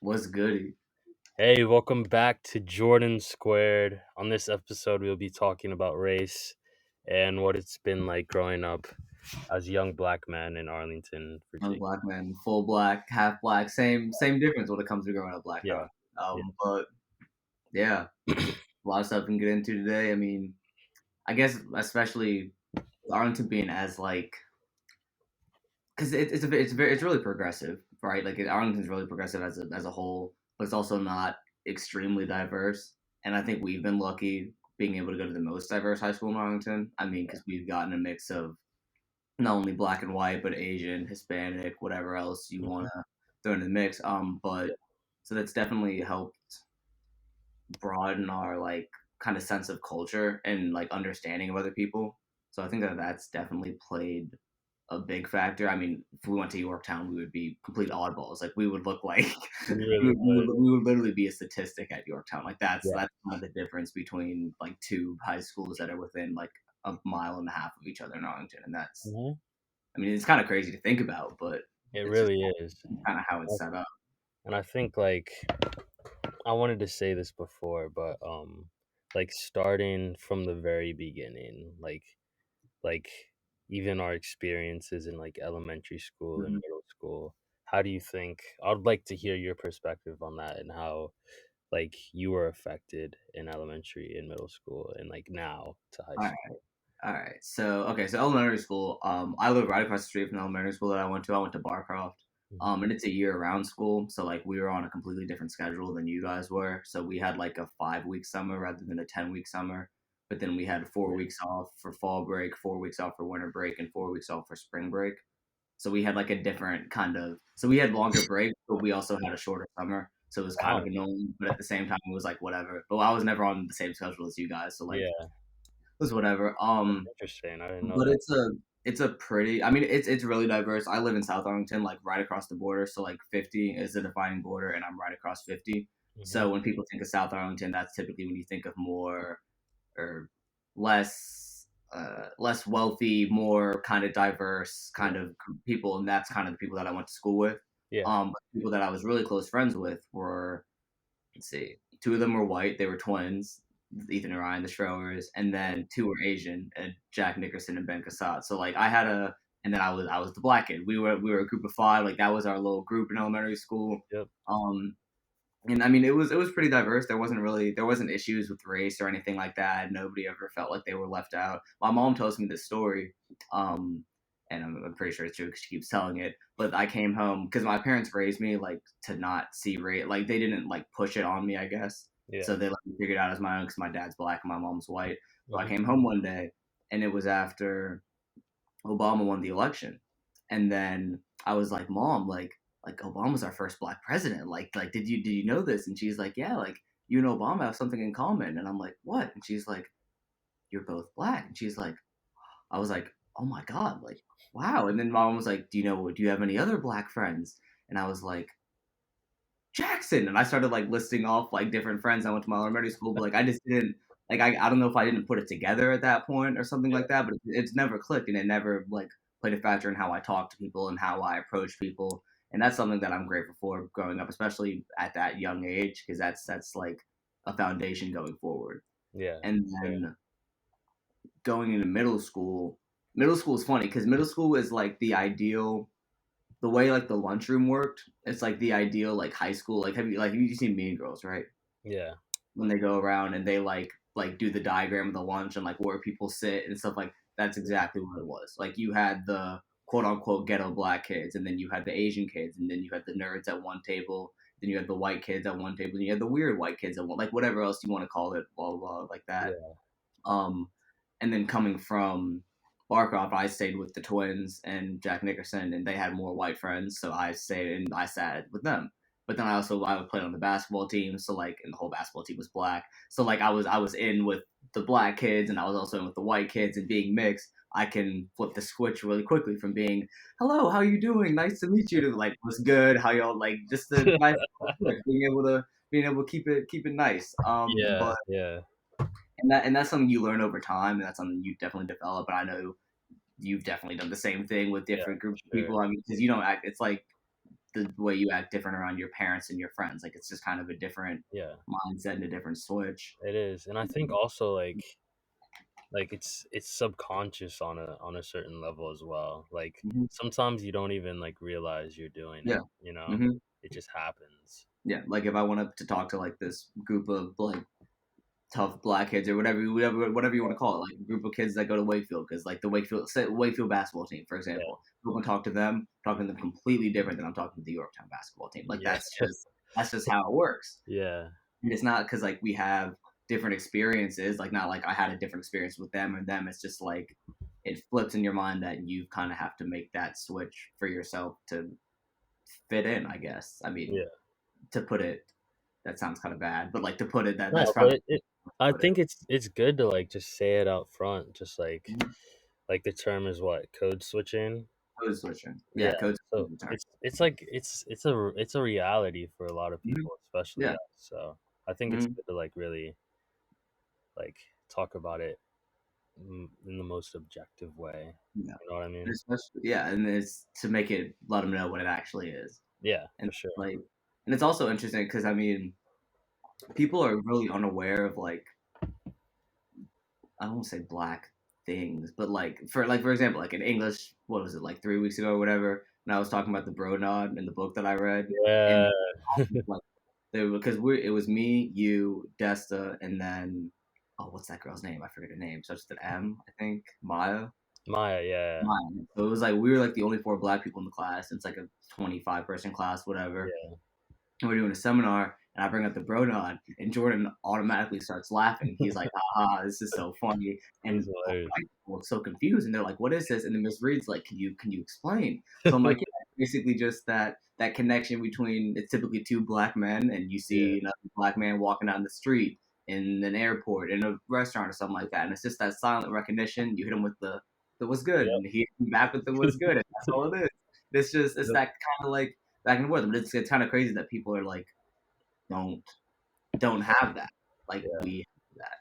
What's goody? Hey, welcome back to Jordan Squared. On this episode, we'll be talking about race and what it's been like growing up as a young black man in Arlington, I'm a Virginia. black man, full black, half black, same difference when it comes to growing up black Yeah, though. yeah. But yeah, a lot of stuff we can get into today. I mean, I guess especially Arlington being as like, because it's really progressive, right? Like Arlington's really progressive as a whole, but it's also not extremely diverse. And I think we've been lucky being able to go to the most diverse high school in Arlington. I mean, because we've gotten a mix of not only black and white, but Asian, Hispanic, whatever else you want Mhm. to throw in the mix. But so that's definitely helped broaden our like kind of sense of culture and like understanding of other people. So I think that that's definitely played a big factor. I mean, if we went to Yorktown, we would be complete oddballs. Like we would look like We really would. we would literally be a statistic at Yorktown. Like Yeah. that's kind of the difference between like two high schools that are within like a mile and a half of each other in Arlington, and that's Mhm. I mean, it's kind of crazy to think about, but It it's just really is. kind of how it's set up. And I think like I wanted to say this before, but like starting from the very beginning, like even our experiences in like elementary school and Mhm. middle school, how do you think I'd like to hear your perspective on that and how like you were affected in elementary and middle school and like now to high All right, school. all right. So okay, so elementary school. I live right across the street from the elementary school that I went to. I went to Barcroft. Mhm. And it's a year-round school, so like we were on a completely different schedule than you guys were. So we had like a 5 week summer rather than a 10 week summer. But then we had four Yeah. weeks off for fall break, 4 weeks off for winter break, and 4 weeks off for spring break. So we had like a different kind of. So we had longer breaks, but we also had a shorter summer. So it was kind of Wow. annoying, but at the same time, it was like whatever. But I was never on the same schedule as you guys, so like Yeah. it was whatever. That's interesting. I didn't know But that. it's a pretty. I mean, it's really diverse. I live in South Arlington, like right across the border. So like 50 is the defining border, and I'm right across 50. Hmm. So when people think of South Arlington, that's typically when you think of more or less wealthy, more kind of diverse Yeah. kind of people, and that's kind of the people that I went to school with. Yeah. But people that I was really close friends with were, let's see, two of them were white, they were twins, Ethan and Ryan, the Strowers, and then two were Asian, Jack Nickerson and Ben Cassatt. So like and then I was the black kid. We were a group of five, like that was our little group in elementary school. Yep. Um, and I mean it was pretty diverse. There wasn't issues with race or anything like that. Nobody ever felt like they were left out. My mom tells me this story, um, and I'm pretty sure it's true because she keeps telling it. But I came home because my parents raised me like to not see race. Like they didn't like push it on me, I guess. Yeah. So they let me figure it out as my own because my dad's black and my mom's white. So I Hmm. came home one day, and it was after Obama won the election. And then I was like, "Mom, like Obama's our first black president. Like did you know this?" And she's like, "Yeah, like you and Obama have something in common." And I'm like, "What?" And she's like, "You're both black." And she's like, I was like, "Oh my god, like wow." And then mom was like, Do you have any other black friends?" And I was like, Jackson. And I started like listing off like different friends I went to my elementary school, but like I just didn't like I don't know if I didn't put it together at that point or something Yeah. like that, but it's never clicked and it never like played a factor in how I talk to people and how I approach people. And that's something that I'm grateful for growing up, especially at that young age, because that's like a foundation going forward. Yeah. And Yeah. then going into middle school is funny because middle school is like the ideal the way like the lunchroom worked. It's like the ideal like high school. Have you seen Mean Girls, right? Yeah. When they go around and they like do the diagram of the lunch and like where people sit and stuff like that's exactly what it was. Like you had the quote unquote ghetto black kids, and then you had the Asian kids, and then you had the nerds at one table, then you had the white kids at one table, and you had the weird white kids at one, like whatever else you want to call it, blah blah, blah like that. Yeah. Um, and then coming from Barcroft, I stayed with the twins and Jack Nickerson, and they had more white friends, so I stayed and I sat with them. But then I would play on the basketball team, so like, and the whole basketball team was black. So like, I was in with the black kids, and I was also in with the white kids, and being mixed, I can flip the switch really quickly from being, "Hello, how you doing? Nice to meet you," to like, "What's good? How y'all?" Like just the nice switch, being able to keep it nice. Yeah. But Yeah. and that's something you learn over time, and that's something you definitely develop. And I know you've definitely done the same thing with Yeah. different groups of Sure. people. I mean, because you don't act. It's like the way you act different around your parents and your friends. Like it's just kind of a different Yeah, mindset and a different switch. it is. And I think also like it's subconscious on a certain level as well. Like Hmm. sometimes you don't even like realize you're doing Yeah. it, you know? Hmm. It just happens. Yeah. Like if I wanted to talk to like this group of like tough black kids or whatever you want to call it, like a group of kids that go to Wakefield because like the Wakefield basketball team, for Yeah. example, I'm going to talk to them completely different than I'm talking to the Yorktown basketball team. Like Yeah. that's just how it works. Yeah. And it's not because like we have different experiences, like not like I had a different experience with them and them. It's just like it flips in your mind that you kind of have to make that switch for yourself to fit in. I guess. I mean, Yeah. to put it, that sounds kind of bad, but like to put it, that's No, probably but I put it. think it's good to like just say it out front, just Mhm. like the term is what? Code switching? Code switching. Yeah. Yeah, code So switching term. it's like it's a reality for a lot of Mhm. people, especially Yeah. us. So I think it's Mhm. good to like really like talk about it in the most objective way. Yeah. You know what I And mean? especially, yeah, and it's to make it let them know what it actually is, Yeah, and for sure. like, and it's also interesting because I mean, people are really unaware of like I don't want to say black things, but like for example, like in English, what was it like 3 weeks ago or whatever? And I was talking about the bro nod in the book that I read, and Yeah. like there because it was me, you, Desta, and then oh, what's that girl's name? I forget her name. Starts with an M, I think Maya. Maya, yeah. Mine. So it was like we were like the only four black people in the class. It's like a 25-person class, whatever. Yeah. And we're doing a seminar, and I bring up the bro nod, and Jordan automatically starts laughing. He's like, "Ah, this is so funny," It was and all hilarious. the white people look so confused, and they're like, "What is this?" And then Miss Reed's like, can you explain?" So I'm like, "Yeah, basically just that connection between it's typically two black men, and you Yeah. see another black man walking down the street in an airport, in a restaurant, or something like that, and it's just that silent recognition. You hit him with the what's good, and he hit you back with the what's good, and that's all it is. It's Yep. that kind of like back and forth, but it's kind of crazy that people are like don't don't have that like Yeah. we have that.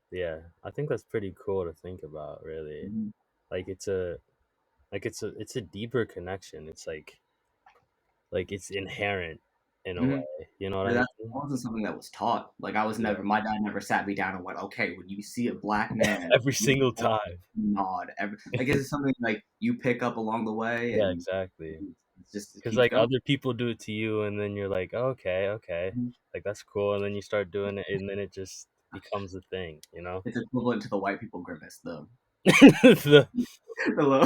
Yeah. I think that's pretty cool to think about, really. Mhm. Like it's a deeper connection. It's like it's inherent in a Mhm. way. You know what But I that mean? wasn't something that was taught. Like I was Yeah. never my dad never sat me down and went, okay, when you see a black man, Every you single always time. nod. Like is it something like you pick up along the way Yeah, and exactly. it Because keeps like going? other people do it to you, and then you're like, "Oh, okay, okay, Mhm. like that's cool," and then you start doing it, and then it just becomes a thing, you know? It's equivalent to the white people grimace, though. The- Hello.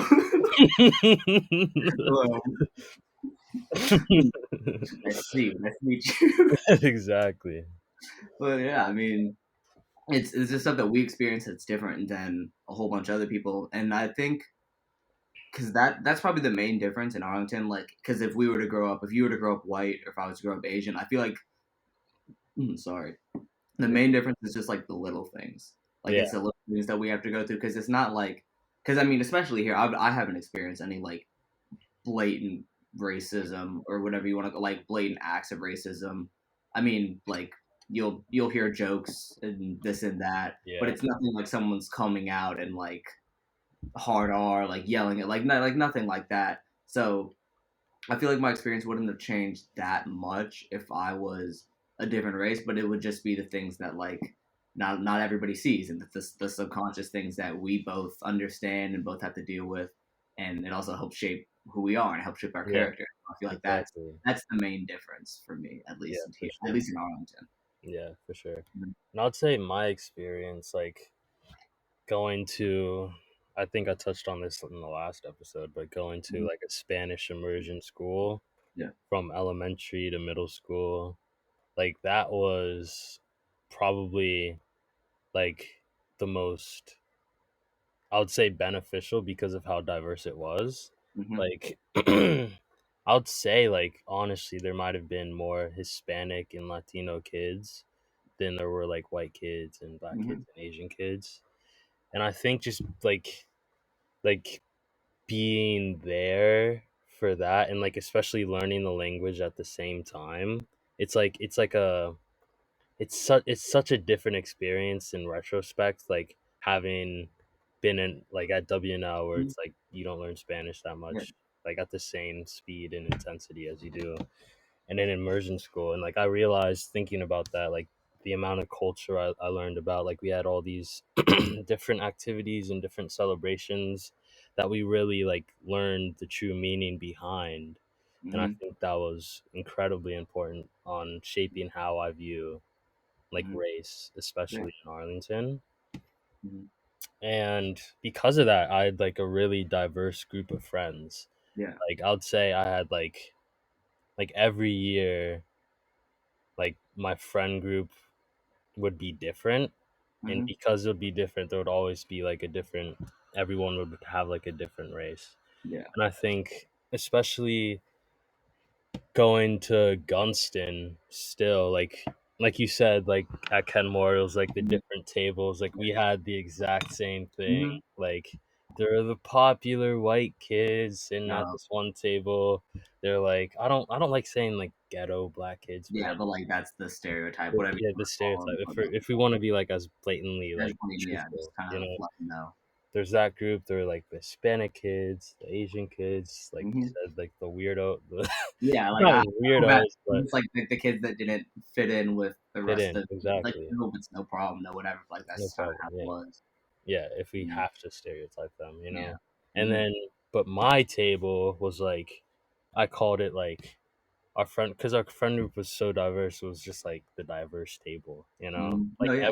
Hello. Nice to see you. Nice to meet you. exactly. But yeah, I mean, it's just stuff that we experience that's different than a whole bunch of other people, and I think because that's probably the main difference in Arlington. Like, because if you were to grow up white, or if I was to grow up Asian, I feel like, sorry, the main difference is just like the little things. Like, Yeah, it's the little things that we have to go through because it's not like, because I mean, especially here, I haven't experienced any like blatant racism or whatever you want to go, like blatant acts of racism. I mean, like you'll hear jokes and this and that, but yeah, it's nothing like someone's coming out and like hard R, like yelling at, like nothing like that. So I feel like my experience wouldn't have changed that much if I was a different race, but it would just be the things that like not everybody sees, and the subconscious things that we both understand and both have to deal with, and it also helps shape who we are and helps shape our yeah, character. I feel like exactly. that's the main difference for me, at Yeah, least in for here, at sure. least in Arlington. Yeah, for sure. Mhm. And I'd say my experience, like going to, I think I touched on this in the last episode, but going to Mhm. like a Spanish immersion school Yeah. from elementary to middle school, like that was probably like the most, I would say, beneficial because of how diverse it was. Hmm. Like I would say like honestly there might have been more Hispanic and Latino kids than there were like white kids and black Hmm. kids and Asian kids. And I think just like being there for that, and like especially learning the language at the same time, it's such a different experience in retrospect, like having been in like at WNL where Hmm. it's like you don't learn Spanish that Yeah. much. like at the same speed and intensity as you do in an immersion school. And like I realized thinking about that, like the amount of culture I learned about, like we had all these different activities and different celebrations that we really like learned the true meaning behind. And I Hmm. think that was incredibly important on shaping how I view like Hmm. race, Yeah. especially in Arlington. Hmm. And because of that, I had like a really diverse group of friends. Yeah. Like I would say I had like every year, like my friend group would be different, and Hmm. because it would be different, there would always be like a different. Everyone would have like a different race, Yeah. and I think especially going to Gunston still like you said, like at Kenmore it was like the Hmm. different tables, like we had the exact same thing. Hmm. Like there are the popular white kids sitting at Yeah. this one table. They're like I don't like saying like ghetto black kids, but Yeah, like but like that's the stereotype, whatever you yeah, the want to call stereotype. them. But If we want to be like as blatantly I just like want to, yeah, just truthful, kind you of know, let them know. there's that group. There are like the Hispanic kids, the Asian kids, like you Hmm. said, like the weirdo, the Yeah, like not I even feel bad. weirdos, but It's like the kids that didn't fit in with the fit rest in of like exactly. no, it's no problem, no whatever. Like that's No just kind of problem. how it Yeah, was. yeah. If we Mhm. have to stereotype them, you Yeah. know, and Hmm. then but my table was like I called it like our friend because our friend group was so diverse. It was just like the diverse table, you know, Hmm. like No, yeah.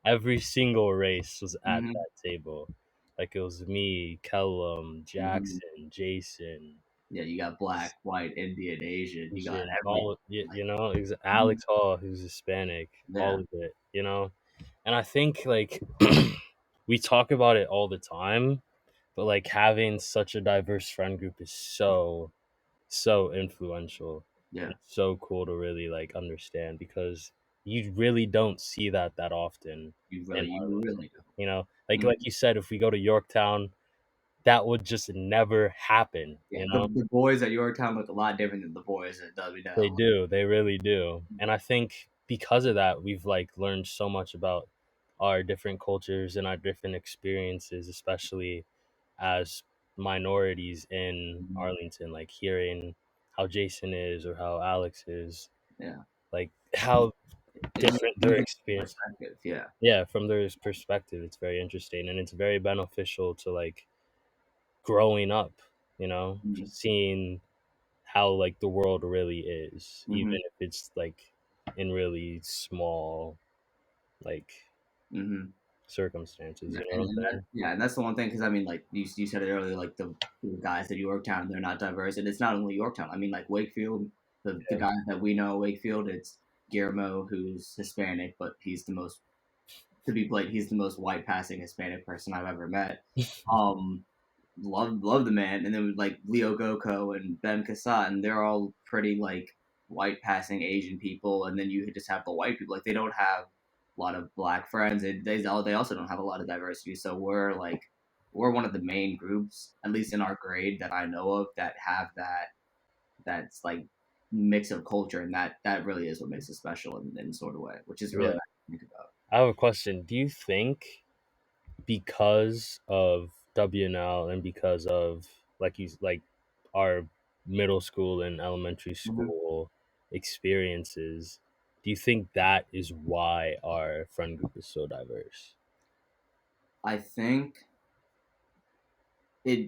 every single race was at Hmm. that table. Like it was me, Kellum, Hmm. Jackson, Jason, Yeah, you got black, white, Indian, Asian. You got Asian, every like. you know, Mhm. Alex Hall, who's Hispanic, Yeah. all of it, you know. And I think like we talk about it all the time, but like having such a diverse friend group is so influential, and Yeah. it's so cool to really like understand because you really don't see that often in You Arlington. really do. You know, Mhm. like you said, if we go to Yorktown, that would just never happen. Yeah, You know, the boys at Yorktown look a lot different than the boys at they WL. do, they really do, and I think because of that, we've like learned so much about our different cultures and our different experiences, especially as minorities in Mhm. Arlington, like hearing how Jason is or how Alex is, Yeah, like how it just different their gives experience. perspective. Yeah. Yeah, from their perspective, it's very interesting and it's very beneficial to like growing up, you know, Mhm. just seeing how like the world really is, even Mhm. if it's like in really small like Mhm. circumstances, Yeah, you know what I'm saying? and that's the one thing because I mean, like you said it earlier, like the guys at Yorktown, they're not diverse, and it's not only Yorktown. I mean, like Wakefield, the Yeah. guys that we know at Wakefield, it's Guillermo who's Hispanic, but he's the most to be played. He's the most white passing Hispanic person I've ever met. Um, love the man, and then like Leo Goko and Ben Cassat, and they're all pretty like white passing Asian people, and then you just have the white people. Like they don't have a lot of black friends. They also don't have a lot of diversity. So we're one of the main groups, at least in our grade that I know of, that have that's like mix of culture, and that really is what makes it special in sort of way, which is really Yeah. nice to think about. I have a question. Do you think because of WNL and because of like our middle school and elementary Hmm. school experiences, do you think that is why our friend group is so diverse? I think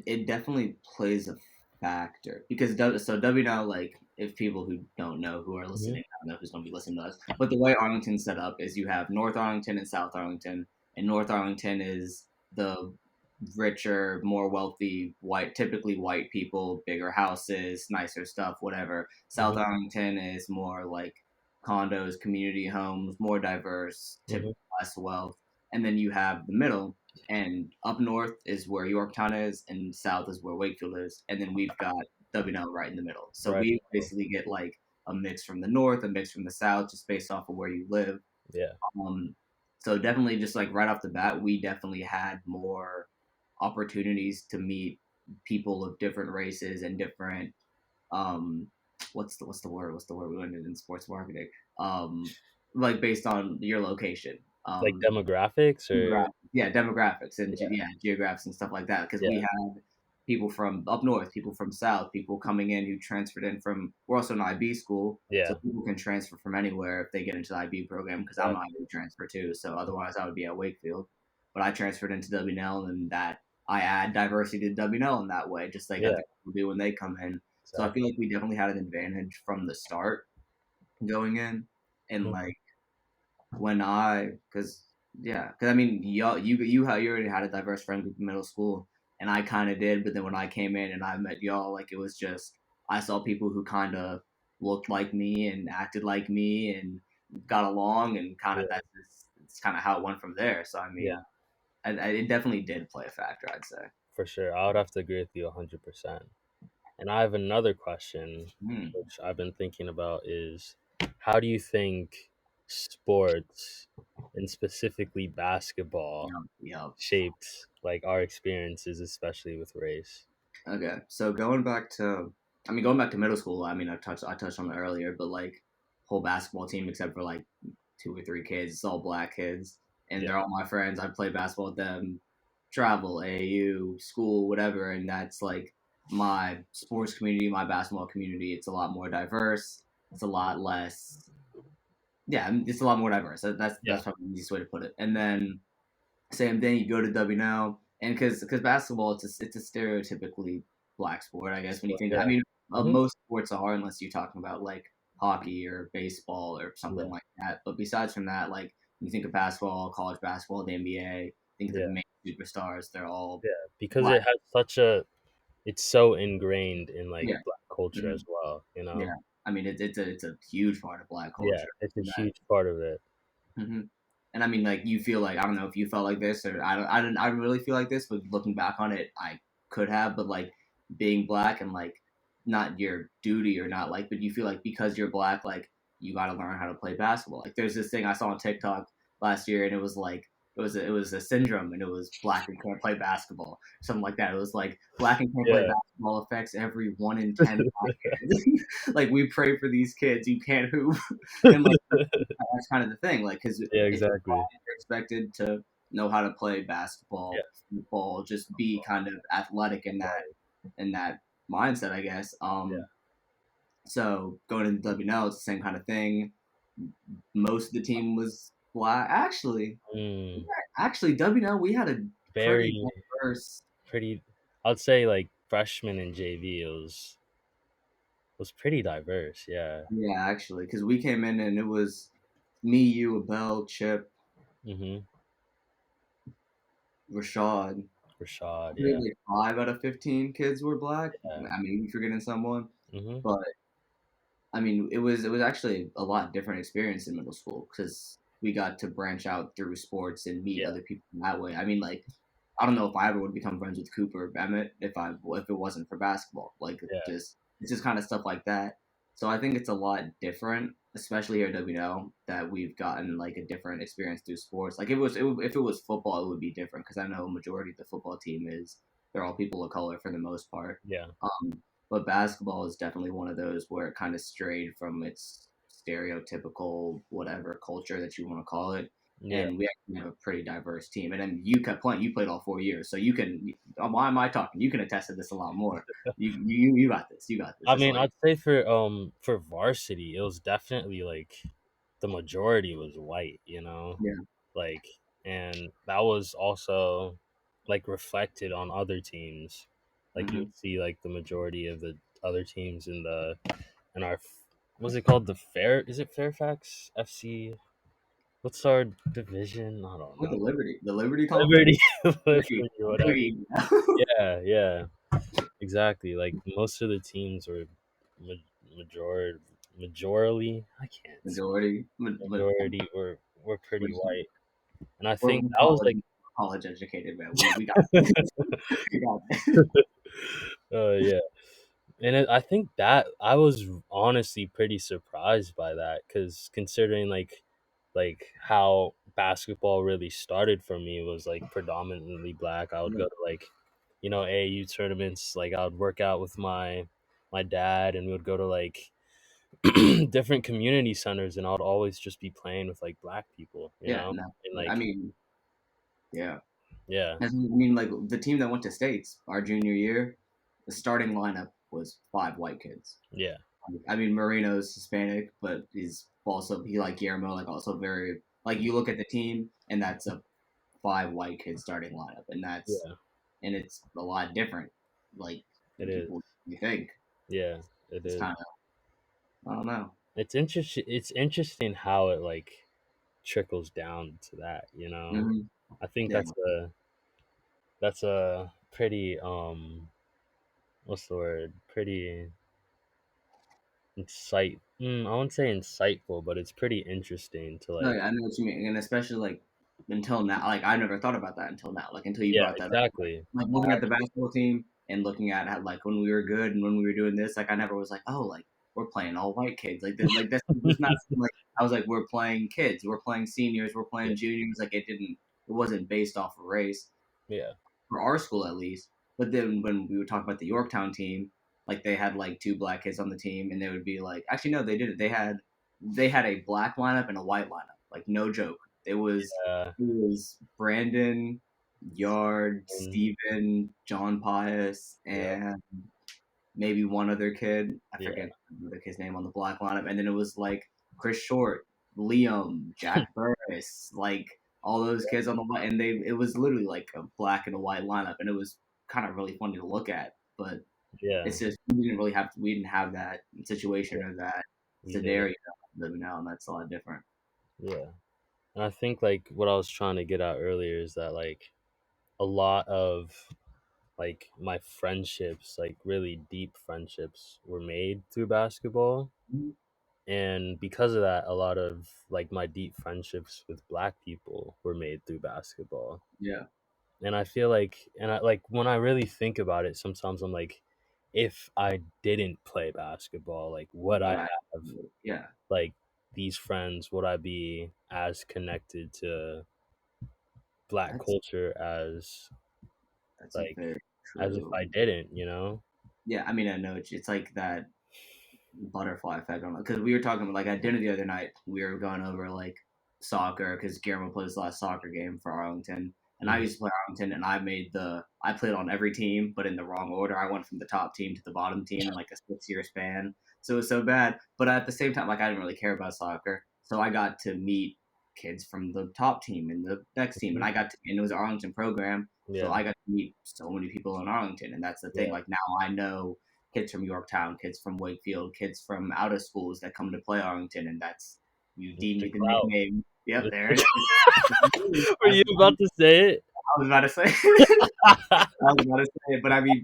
it definitely plays a factor because W now, like if people who don't know who are Hmm. listening, I don't know who's going to be listening to us, but the way Arlington's set up is you have North Arlington and South Arlington, and North Arlington is the richer, more wealthy, typically white people, bigger houses, nicer stuff, whatever. South Hmm. Arlington is more like condos, community homes, more diverse, Hmm. typically less wealth, and then you have the middle, and up north is where Yorktown is, and south is where Wakefield is, and then we've got WNL right in the middle. So Right. we basically get like a mix from the north, a mix from the south, just based off of where you live. Yeah. Um, so definitely, just like right off the bat, we definitely had more opportunities to meet people of different races and different um, what's the word we learned it in sports marketing, like based on your location. Like demographics or Yeah, demographics and yeah. yeah, geographics and stuff like that. Because we Yeah. had people from up north, people from south, people coming in who transferred in from. We're also an IB school, so Yeah. people can transfer from anywhere if they get into the IB program. Because I'm an Exactly. IB transfer too, so otherwise I would be at Wakefield. But I transferred into WNL, and that I add diversity to WNL in that way, just like Yeah. other people do when they come in. So I Exactly. feel like we definitely had an advantage from the start going in, and Mhm. like when because yeah, because I mean, you already had a diverse friend group in middle school, and I kind of did, but then when I came in and I met y'all, like it was just I saw people who kind of looked like me and acted like me and got along, and kind of Yeah. it's kind of how it went from there. So I Yeah. mean, it definitely did play a factor, I'd say. For sure. I would have to agree with you 100%. And I have another question, Mm, which I've been thinking about is how do you think sports and specifically basketball yep, yep. shaped like our experiences, especially with race? Okay, so going back to middle school. I mean, I touched on it earlier, but like whole basketball team except for like two or three kids, it's all black kids, and Yeah. they're all my friends. I play basketball with them, travel, AAU, school, whatever, and that's like my sports community, my basketball community. It's a lot more diverse. It's a lot less. Yeah, it's a lot more diverse. Yeah. That's probably the easiest way to put it. And then same thing. You go to W now, and because basketball, it's a stereotypically black sport. I guess when you Sport. think, I Yeah. mean, Hmm. most sports are unless you're talking about like hockey or baseball or something Yeah. like that. But besides from that, like when you think of basketball, college basketball, the NBA, think of Yeah. the main superstars. They're all Yeah. Because black. it has such a it's so ingrained in like Yeah, black culture mhm, as well, you yeah. know? I mean, it's a huge part of black Yeah, culture. it's a huge part of it. Hmm. And I mean, like you feel like I don't know if you felt like this or I don't really feel like this, but looking back on it, I could have. But like being black and like not your duty or not like, but you feel like because you're black, like you got to learn how to play basketball. Like there's this thing I saw on TikTok last year, and it was like it was a syndrome, and it was black and can't play basketball, something like that. It was like black and can't play Yeah. basketball affects every 1 in 10 black kids. Like we pray for these kids, you can't hoop, and like that's kind of the thing, like because Yeah, if you're exactly. expected to know how to play Yeah, basketball, football, just be kind of athletic in that mindset, I guess. yeah. So going into WNL, it's the same kind of thing. Most of the team was black. Mm, Actually, WNL we had a pretty very diverse. pretty I'd say like freshman and JV was pretty diverse, yeah. Yeah, actually, because we came in and it was me, you, Abel, Chip, Mhm. Rashad. Rashad, yeah. Maybe 5 out of 15 kids were black. Yeah. I mean, forgetting someone, Mhm. but I mean, it was actually a lot different experience in middle school because we got to branch out through sports and meet Yeah, other people in that way. I mean, like I don't know if I ever would become friends with Cooper or Emmett if it wasn't for basketball. Like yeah, it's just kind of stuff like that. So I think it's a lot different, especially here at WNO, that we've gotten like a different experience through sports. Like if it was football, it would be different because I know a majority of the football team is they're all people of color for the most part. yeah, But basketball is definitely one of those where it kind of strayed from its stereotypical whatever culture that you want to call it. yeah. And we actually have a pretty diverse team. And then you kept playing. You played all 4 years, so you can. Why am I talking? You can attest to this a lot more. You got this. You got this. I It's mean, like I'd say for varsity, it was definitely like the majority was white, you know? yeah. Like and that was also like reflected on other teams. Like you Hmm. would see like the majority of the other teams in our what's it called, the Fair is it Fairfax FC? What's our division? I don't With know. The Liberty Conference. Liberty, There Liberty, there whatever. you go. Yeah, yeah, exactly. Like most of the teams were majority, majorly. I can't speak. Majority. Majority were pretty white, and I We're think that was like, college educated, man. We got this. We got this. yeah. And I think that I was honestly pretty surprised by that because considering like how basketball really started for me was like predominantly black. I would Yeah. go to like AAU tournaments. Like I would work out with my dad, and we would go to like different community centers, and I would always just be playing with like black people, Yeah. and No. I like mean, yeah. Yeah. I mean, like the team that went to states our junior year, the starting lineup was five white kids. Yeah. I mean, Marino's Hispanic, but he's also he like Guillermo, like also very like you look at the team and that's a five white kid starting lineup, Yeah. and it's a lot different, like It than is. people you think. Yeah. It It's is. kind of I don't know. It's interesting. It's interesting how it like trickles down to that. You know, Hmm. I think Yeah, that's a pretty what's the word? Pretty I wouldn't say insightful, but it's pretty interesting to no, like. yeah, I know what you mean, and especially like until now, like I never thought about that until now, like until you Yeah. brought that up. Exactly. Like looking at the basketball team and looking at how like when we were good and when we were doing this, like I never was like, oh, like we're playing all white kids, like that's not like I was like we're playing kids, we're playing seniors, we're Yeah. playing juniors, like it wasn't based off of race Yeah. for our school at least. But then when we would talk about the Yorktown team, like they had like two black kids on the team, and they would be like, actually no, they didn't. They had a black lineup and a white lineup, like no joke. Yeah. It was Brandon, Yard, And, Steven, John Pius, yep. and maybe one other kid. I Yeah. forget the kid's name on the black lineup. And then it was like Chris Short, Liam, Jack Burris, like all those kids on the line. And it was literally like a black and a white lineup. And it was kind of really funny to look at. But Yeah. it's just, we didn't have that situation or that We did. scenario living now. And that's a lot different. Yeah. And I think like what I was trying to get at earlier is that like a lot of like my friendships, like really deep friendships, were made through basketball. Mhm. And because of that, a lot of like my deep friendships with black people were made through basketball. Yeah. And I feel like, and I like when I really think about it, sometimes I'm like, if I didn't play basketball, like would I But I, have yeah, like these friends? Would I be as connected to black that's, culture that's a like very as if true. I didn't, you know? Yeah. I mean, I know it's like that butterfly effect on it because we were talking about like at dinner the other night we were going over like soccer because Guillermo played his last soccer game for Arlington and I Hmm. used to play Arlington and I played on every team but in the wrong order. I went from the top team to the bottom team in like a 6 year span, so it was so bad. But at the same time, like I didn't really care about soccer, so I got to meet kids from the top team and the next team, and it was an Arlington program, so Yeah, I got to meet so many people in Arlington, and that's the thing. yeah, Like now I know kids from Yorktown, kids from Wakefield, kids from out of schools that come to play Arlington, and that's you deem Mr. me the Clout. nickname. Yep, there Mr. it is. Were you about to say it? I was about to say. I was about to say it, but I mean,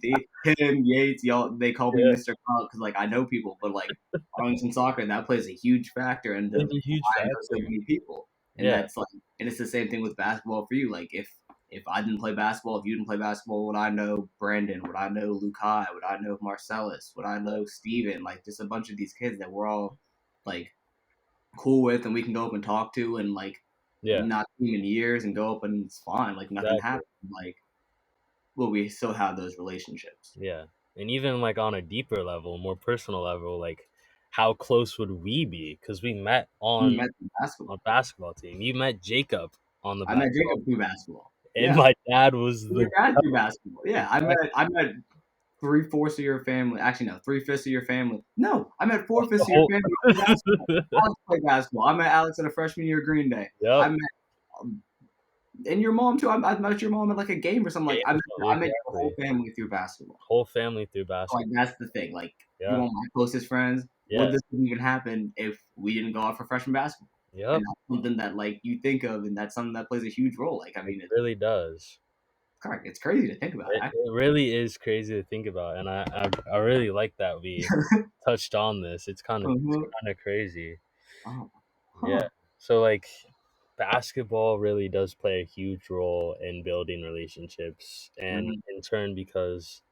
him, Yates, y'all, they call me Yeah, Mr. Clout because like I know people, but like Arlington soccer, that plays a huge factor into it's a why huge I know so factor. many people, and Yeah, that's like, and it's the same thing with basketball for you. Like if I didn't play basketball, if you didn't play basketball, would I know Brandon? Would I know Lukai? Would I know Marcellus? Would I know Steven? Like just a bunch of these kids that we're all like cool with and we can go up and talk to and like yeah, not see them in years and go up and it's fine. Like nothing exactly. happened. Like well, we still have those relationships. Yeah, and even like on a deeper level, more personal level, like how close would we be? Because we met We on met through basketball. basketball team. You met Jacob on the I met basketball Jacob through basketball. team, and Yeah. my dad was Your the dad through basketball. Yeah. I met 3/4 of your family. Actually, no, 3/5 of your family. No, I met 4/5 of your whole. family through basketball. Alex played basketball. I met Alex at a freshman year of Green Day. I Yep. met um, and your mom too. I met your mom at like a game or something. Like Game or something. I met your whole Exactly. family through basketball. Whole family through Like basketball. that's the thing. Like you Yeah. want my closest friends. Yeah. Would this even happen if we didn't go out for freshman basketball? And Yep. that's something that like you think of, and that's something that plays a huge role. Like I It mean, it's really does. correct. It's crazy to think about. It really is crazy to think about, and I really like that we touched on this. It's Mhm. kind of crazy. Oh, Yeah. huh. So like basketball really does play a huge role in building relationships, and Mhm. in turn because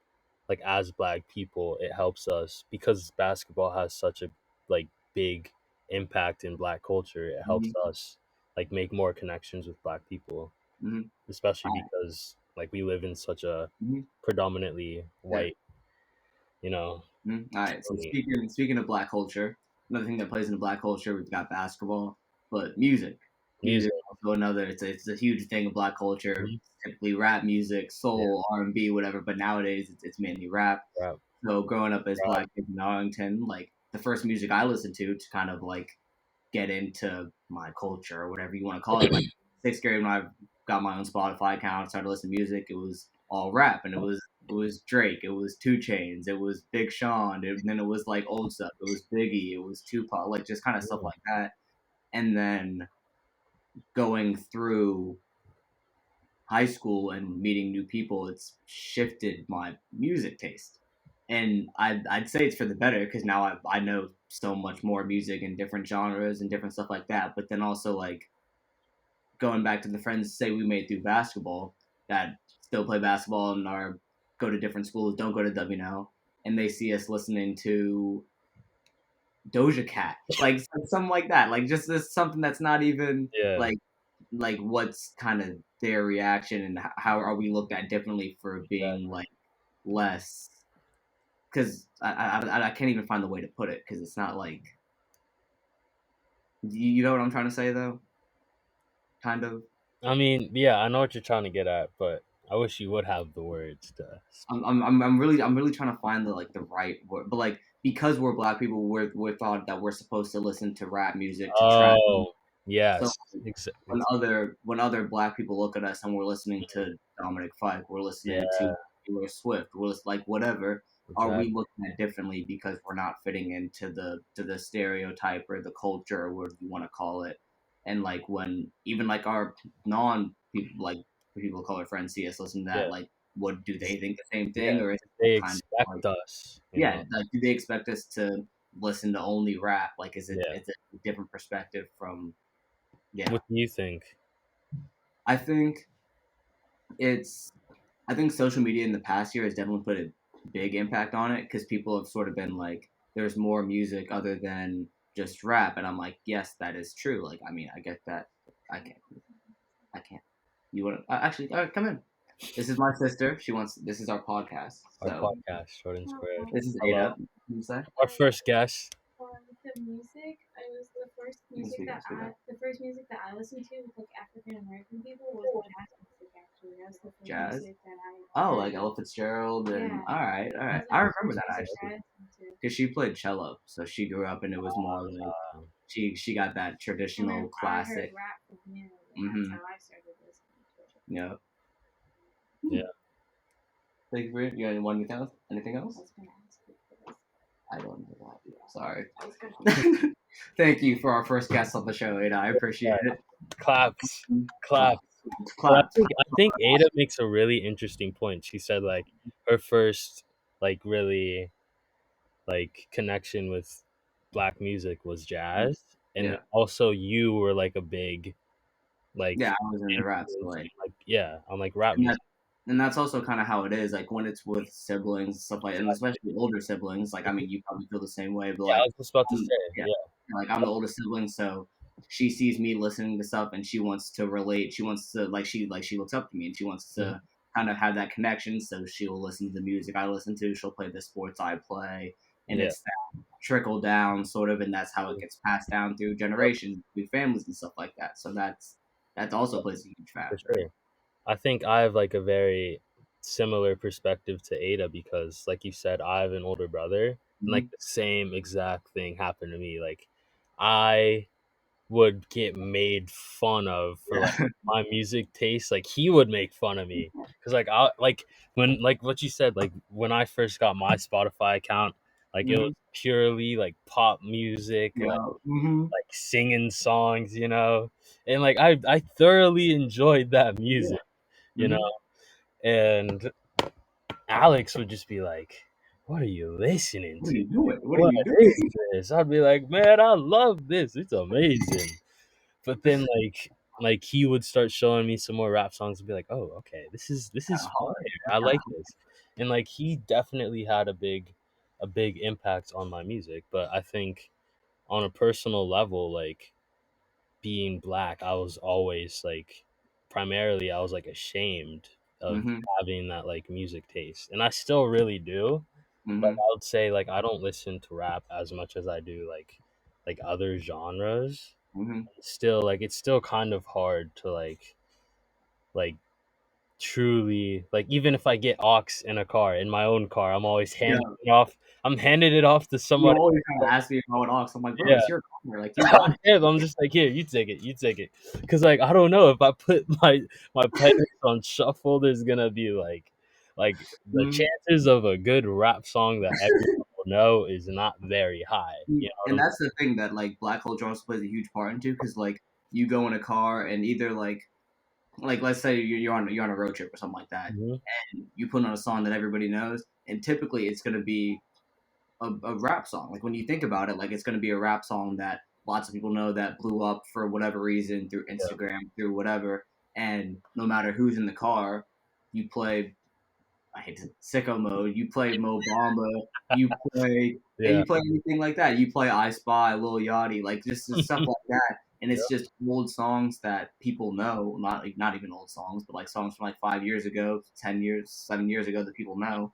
like as black people it helps us because basketball has such a like big impact in black culture. It helps Mhm. us like make more connections with black people, Mhm. especially Alright. because like we live in such a Mhm. predominantly Yeah. white, you know, Mhm. All right. So community. speaking of black culture, another thing that plays into black culture, we've got basketball, but music. Music. Music is also another. It's a huge thing in Black culture. Mhm. Typically, rap music, Yeah, soul, R&B, whatever. But nowadays, it's mainly rap. rap, So growing up as rap. Black kids in Arlington, like the first music I listened to kind of like get into my culture or whatever you want to call it. Like sixth grade when I got my own Spotify account, started listening to music, it was all rap, and it was Drake, it was Two Chains, it was Big Sean, then it was like old stuff, it was Biggie, it was Tupac, like just kind of stuff Yeah, like that. And then going through high school and meeting new people, it's shifted my music taste. And I'd say it's for the better because now I know so much more music and different genres and different stuff like that. But then also like going back to the friends say we made through basketball that still play basketball and are go to different schools, don't go to WNL, and they see us listening to Doja Cat, like something like that, like just this something that's not even yeah, like what's kind of their reaction and how are we looked at differently for being exactly. like less because I can't even find the way to put it because it's not like you know what I'm trying to say though kind of I mean, yeah, I know what you're trying to get at, but I wish you would have the words to speak. I'm really trying to find the like the right word but like because we're black people we're thought that we're supposed to listen to rap music to trap music. Oh, So yes, when other black people look at us and we're listening to Dominic Fike, we're listening yeah, to Taylor Swift, we're like whatever, are we exactly. looking at differently because we're not fitting into the stereotype or the culture or whatever you want to call it? And like when even like our non people like people of color friends see us listen to that, Yeah, like what do they think the same yeah. thing or is it They kind of like expect us, you yeah know. like do they expect us to listen to only rap like is it Yeah. it's a different perspective from yeah What do you think? I think it's I think social media in the past year has definitely put a big impact on it because people have sort of been like, there's more music other than just rap, and I'm like, yes, that is true. Like, I mean, I get that. I can't. I can't. You want to actually? All right, come in. This is my sister. She wants. This is our podcast. Our So podcast, Short and Squared. this is Hello. Ada. You say? Our first guest. The music, I was the first You can music speak up. that Speak up. the first music that I listened to with like African American people was jazz music. Actually, that was the first Jazz. music that I Oh, heard. like Ella Fitzgerald and Yeah, all right, all that right. was I like the remember first that music actually that I listened to. because she played cello, so she grew up and it was more like Uh, she got that And traditional then I heard classic. rap from him, and that's Mm-hmm. how I started listening to it. Yeah. yeah. Thank you for it. You got anything else? Anything I else? was gonna ask you for this. I don't know that. Sorry. I was gonna. Thank you for our first guest on the show, Ada. I appreciate it. Claps. Clap, Claps. But clap. I think Ada makes a really interesting point. She said like her first like really like connection with black music was jazz, and then Yeah, also you were like a big like yeah. I was into rap, so influence like, on, like yeah on like rap and, that, music. and that's also kind of how it is. Like when it's with siblings and stuff like, and especially older siblings. Like I mean, you probably feel the same way, but Yeah, I like, was just about to say yeah, yeah. like I'm the oldest sibling, so she sees me listening to stuff and she wants to relate. She wants to she looks up to me and she wants Mhm. to kind of have that connection. So she'll listen to the music I listen to. She'll play the sports I play, and Yeah. it's that trickle down sort of, and that's how it gets passed down through Yep, generations, through families and stuff like that. So that's also plays a huge for factor. sure. I think I have like a very similar perspective to Ada because, like you said, I have an older brother, and like Hmm. the same exact thing happened to me. Like, I would get made fun of for like Yeah. my music taste. Like, he would make fun of me because, like, when like what you said, like when I first got my Spotify account, like it Hmm. was purely like pop music, Yeah. Hmm. like singing songs, and like I thoroughly enjoyed that Yeah. music, you know. Hmm. And Alex would just be like, "What are you listening What are to? you doing? What are What you is doing? this?" I'd be like, "Man, I love this. It's amazing." But then like he would start showing me some more rap songs and be like, "Oh, okay, this is Kinda fire. hard. I like this." And like he definitely had a big impact on my music, but I think on a personal level, like being black, I was always like primarily I was like ashamed of Hmm. having that like music taste. And I still really do. Like Hmm. I would say like I don't listen to rap as much as I do like other genres. Hmm. Still, like, it's still kind of hard to like truly, like, even if I get aux in a car, in my own car, I'm always handing Yeah. it off. I'm handing it off to You somebody. always kind of ask me if I would aux. I'm like, bro, Yeah. it's your car. Like, you got it. Yeah, I'm just like, here, you take it, because like I don't know if I put my playlist on shuffle, there's gonna be like the Mhm. chances of a good rap song that everyone will know is not very high. You know what And I'm that's the thing that like black culture also plays a huge part into, because like you go in a car and either like let's say you're on a road trip or something like that, saying? and you put on a song that everybody knows, and typically it's going to be a rap song. Like when you think about it, like it's going to be a rap song that lots of people know, that blew up for whatever reason through Yeah, Instagram, through whatever, and no matter who's in the car, you play, I hate to, sicko mode. You play Mo Bamba. You play, and yeah, you play anything like that. You play I Spy, Lil Yachty, like just stuff like that. And yeah. it's just old songs that people know, not even old songs, but like songs from like 5 years ago, 10 years, 7 years ago that people know.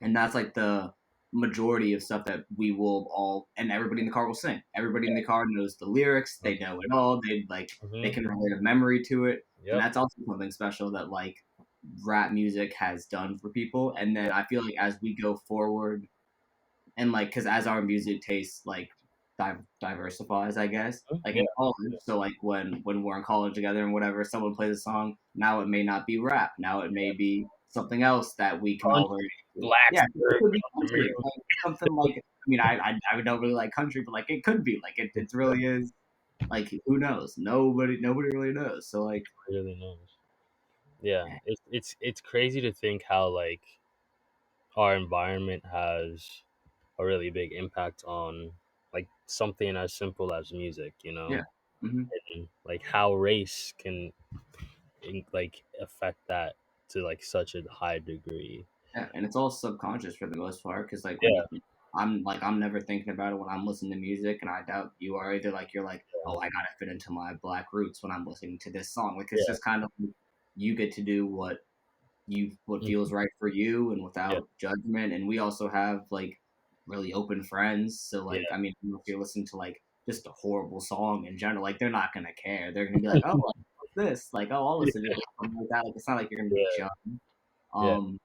And that's like the majority of stuff that we will all, and everybody in the car will sing. Everybody in the car knows the lyrics. They know it all. They Mm-hmm. can relate a memory to it, and Yep. that's also something special that like rap music has done for people. And then I feel like as we go forward, and like because as our music tastes like diversifies, I guess, like Yeah. in college, so like when we're in college together and whatever, someone plays a song, now it may not be rap, now it may be something else that we can all Country, relate to. Yeah, it Blacksburg, could be country country, like something like, I mean, I don't really like country, but like it could be like it really is, like who knows, nobody really knows, so like really knows. Yeah, it's crazy to think how like our environment has a really big impact on like something as simple as music, you know, yeah. Hmm. and like how race can like affect that to like such a high degree. Yeah, and it's all subconscious for the most part, because like when Yeah, you, I'm never thinking about it when I'm listening to music, and I doubt you are either. Like you're like, oh, I gotta fit into my black roots when I'm listening to this song. Like it's yeah, just kind of like, you get to do what mhm, feels right for you and yeah, without judgment. And we also have like really open friends, so yeah, like I mean, if you're listening to like just a horrible song in general, like they're not gonna care. They're gonna be like, oh, like, what's this? Like, oh, I'll listen to it, something like that. Like it's not like you're gonna be yeah, judged. yeah, Um,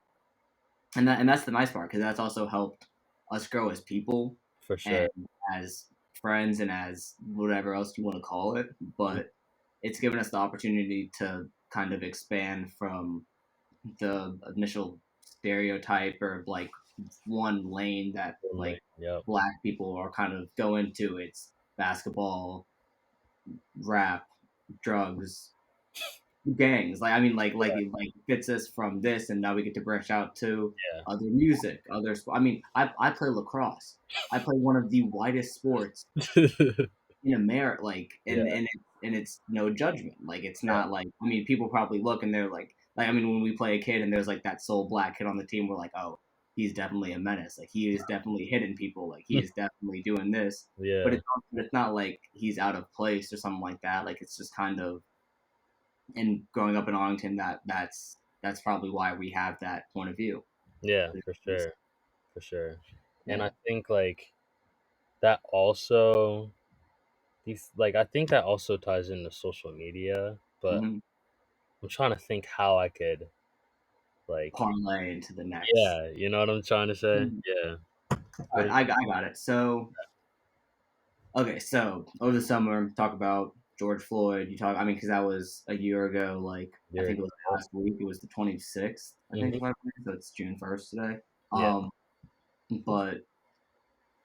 and that's the nice part, because that's also helped us grow as people for and sure. as friends and as whatever else you want to call it. But it's given us the opportunity to kind of expand from the initial stereotype or like one lane that like Yep. black people are kind of go into. It's basketball, rap, drugs, gangs. Like I mean, Yeah, like fits us from this, and now we get to branch out to yeah. other music, other. I mean, I play lacrosse. I play one of the widest sports in America. Like, Yeah, and it's no judgment. Like, it's yeah. not like, I mean, people probably look and they're like I mean, when we play a kid and there's like that sole black kid on the team, we're like, oh, he's definitely a menace. Like he is definitely hitting people. Like he is definitely doing this. But Yeah, it's not like he's out of place or something like that. Like it's just kind of, and growing up in Arlington, that's probably why we have that point of view. yeah, for sure, for sure. And Yeah. I think like that also these like I think that also ties into social media, but Hmm. I'm trying to think how I could like Parlay into the next. yeah, you know what I'm trying to say? Mhm. Yeah. All What right, do I got it. So okay, so over the summer, talk about George Floyd. You talk, I mean, because that was a year ago. Like I you think it was last week. It was the 26th. I think, Mm-hmm. if I remember. So it's June 1st today. Yeah. Um, but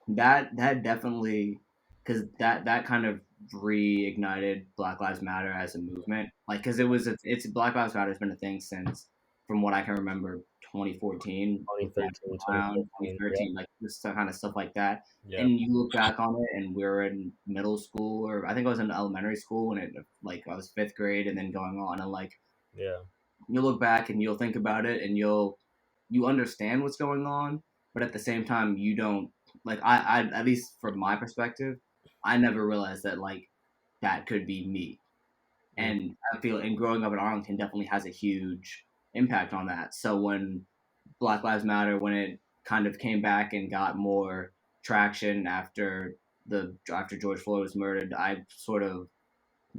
that definitely, because that kind of reignited Black Lives Matter as a movement. Like because it's Black Lives Matter has been a thing since, from what I can remember, 2014 with Max 2013, Brown, 2014. Yeah. 2013, like just kind of stuff like that. Yeah. And you look back on it, and we were in middle school, or I think I was in elementary school when it, like I was fifth grade, and then going on, and like Yeah. you'll look back and you'll think about it, and you understand what's going on, but at the same time you don't, like I at least from my perspective, I never realized that like that could be me. Mm, And I feel, and growing up in Arlington definitely has a huge impact on that. So when Black Lives Matter, when it kind of came back and got more traction after the after George Floyd was murdered, I sort of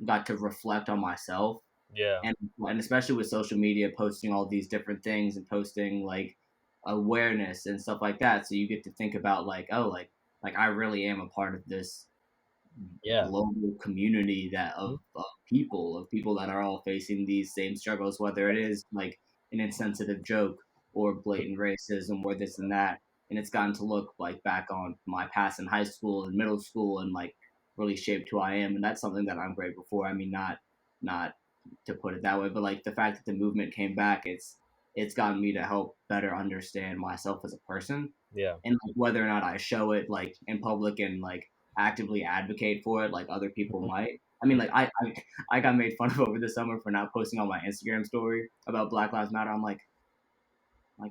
got to reflect on myself, Yeah. and especially with social media, posting all these different things and posting like awareness and stuff like that. So you get to think about like, oh, like I really am a part of this Yeah. global community that Mhm. of people that are all facing these same struggles, whether it is like an insensitive joke or blatant racism or this and that. And it's gotten to look like back on my past in high school and middle school and like really shaped who I am. And that's something that I'm grateful for. I mean, not to put it that way, but like the fact that the movement came back, it's gotten me to help better understand myself as a person, Yeah. and like, whether or not I show it like in public and like actively advocate for it like other people Mhm. might. I mean, like I got made fun of over the summer for not posting on my Instagram story about Black Lives Matter. I'm like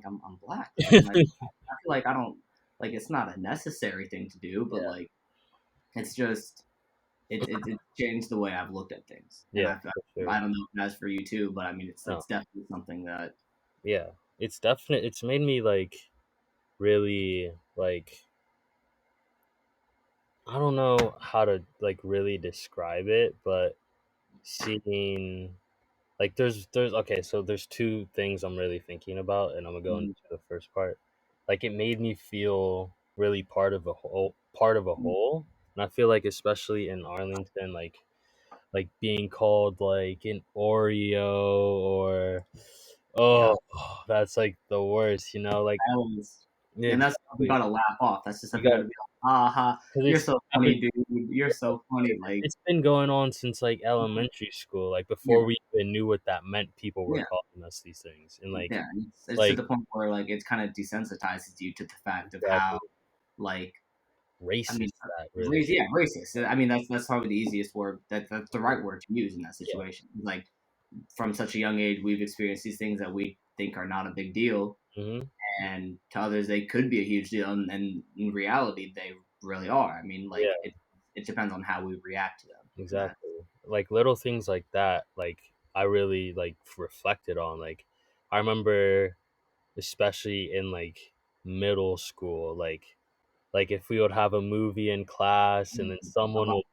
I'm black. Like I feel like I don't like it's not a necessary thing to do, but Yeah. like it's just it changed the way I've looked at things, and Yeah, for I sure. don't know if that's for you too, but I mean No. it's definitely something that Yeah. It's made me like really like I don't know how to like really describe it, but seeing like there's okay, so there's two things I'm really thinking about, and I'm gonna go into mm, the first part. Like it made me feel really part of a mm, whole. And I feel like especially in Arlington, like being called like an Oreo or yeah, oh that's like the worst, like that was, yeah, and that's stuff you exactly. gotta laugh off. That's just You stuff you got gotta be like, ah ha, because you're it's so happened. funny, dude. You're Yeah, so funny. Like, it's been going on since like elementary school, like yeah, before we even knew what that meant. People were yeah, calling us these things, and yeah. It's to like the point where like it's kind of desensitizes you to the fact of how exactly like I mean, racist that really is. yeah, racist. I mean, that's probably the easiest word. That's the right word to use in that Yeah. situation. Like from such a young age, we've experienced these things that we think are not a big deal, Hmm. and to others, they could be a huge deal, and in reality, they really are. I mean, like Yeah, it depends on how we react to them. And that, exactly. Like little things like that, like I really like reflected on. Like I remember, especially in like middle school, like if we would have a movie in class, and then someone would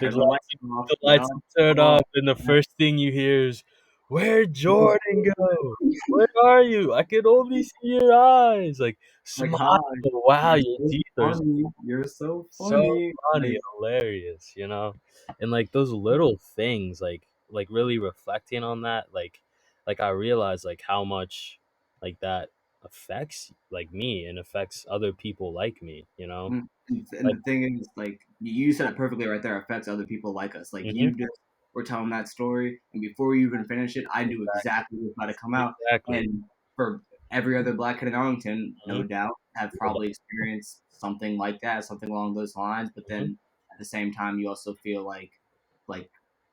the turn the lights lights, off. the Yeah, lights would turn oh, off, and the first thing you hear is, "Where'd Jordan go? Where are you? I can only see your eyes." Like like smile. hi, Wow, you're your so teeth are funny. You're so so funny. funny, Like, hilarious. And like those little things, like really reflecting on that, like I realized like how much like that affects like me and affects other people like me. and Like, the thing is, like you said it perfectly right there. Affects other people like us. Like hmm, you just were telling that story, and before you even finished it, I knew exactly what was about to come out. exactly. And for every other black kid in Arlington, no Hmm. doubt, have probably experienced something like that, something along those lines. But Hmm. then at the same time, you also feel like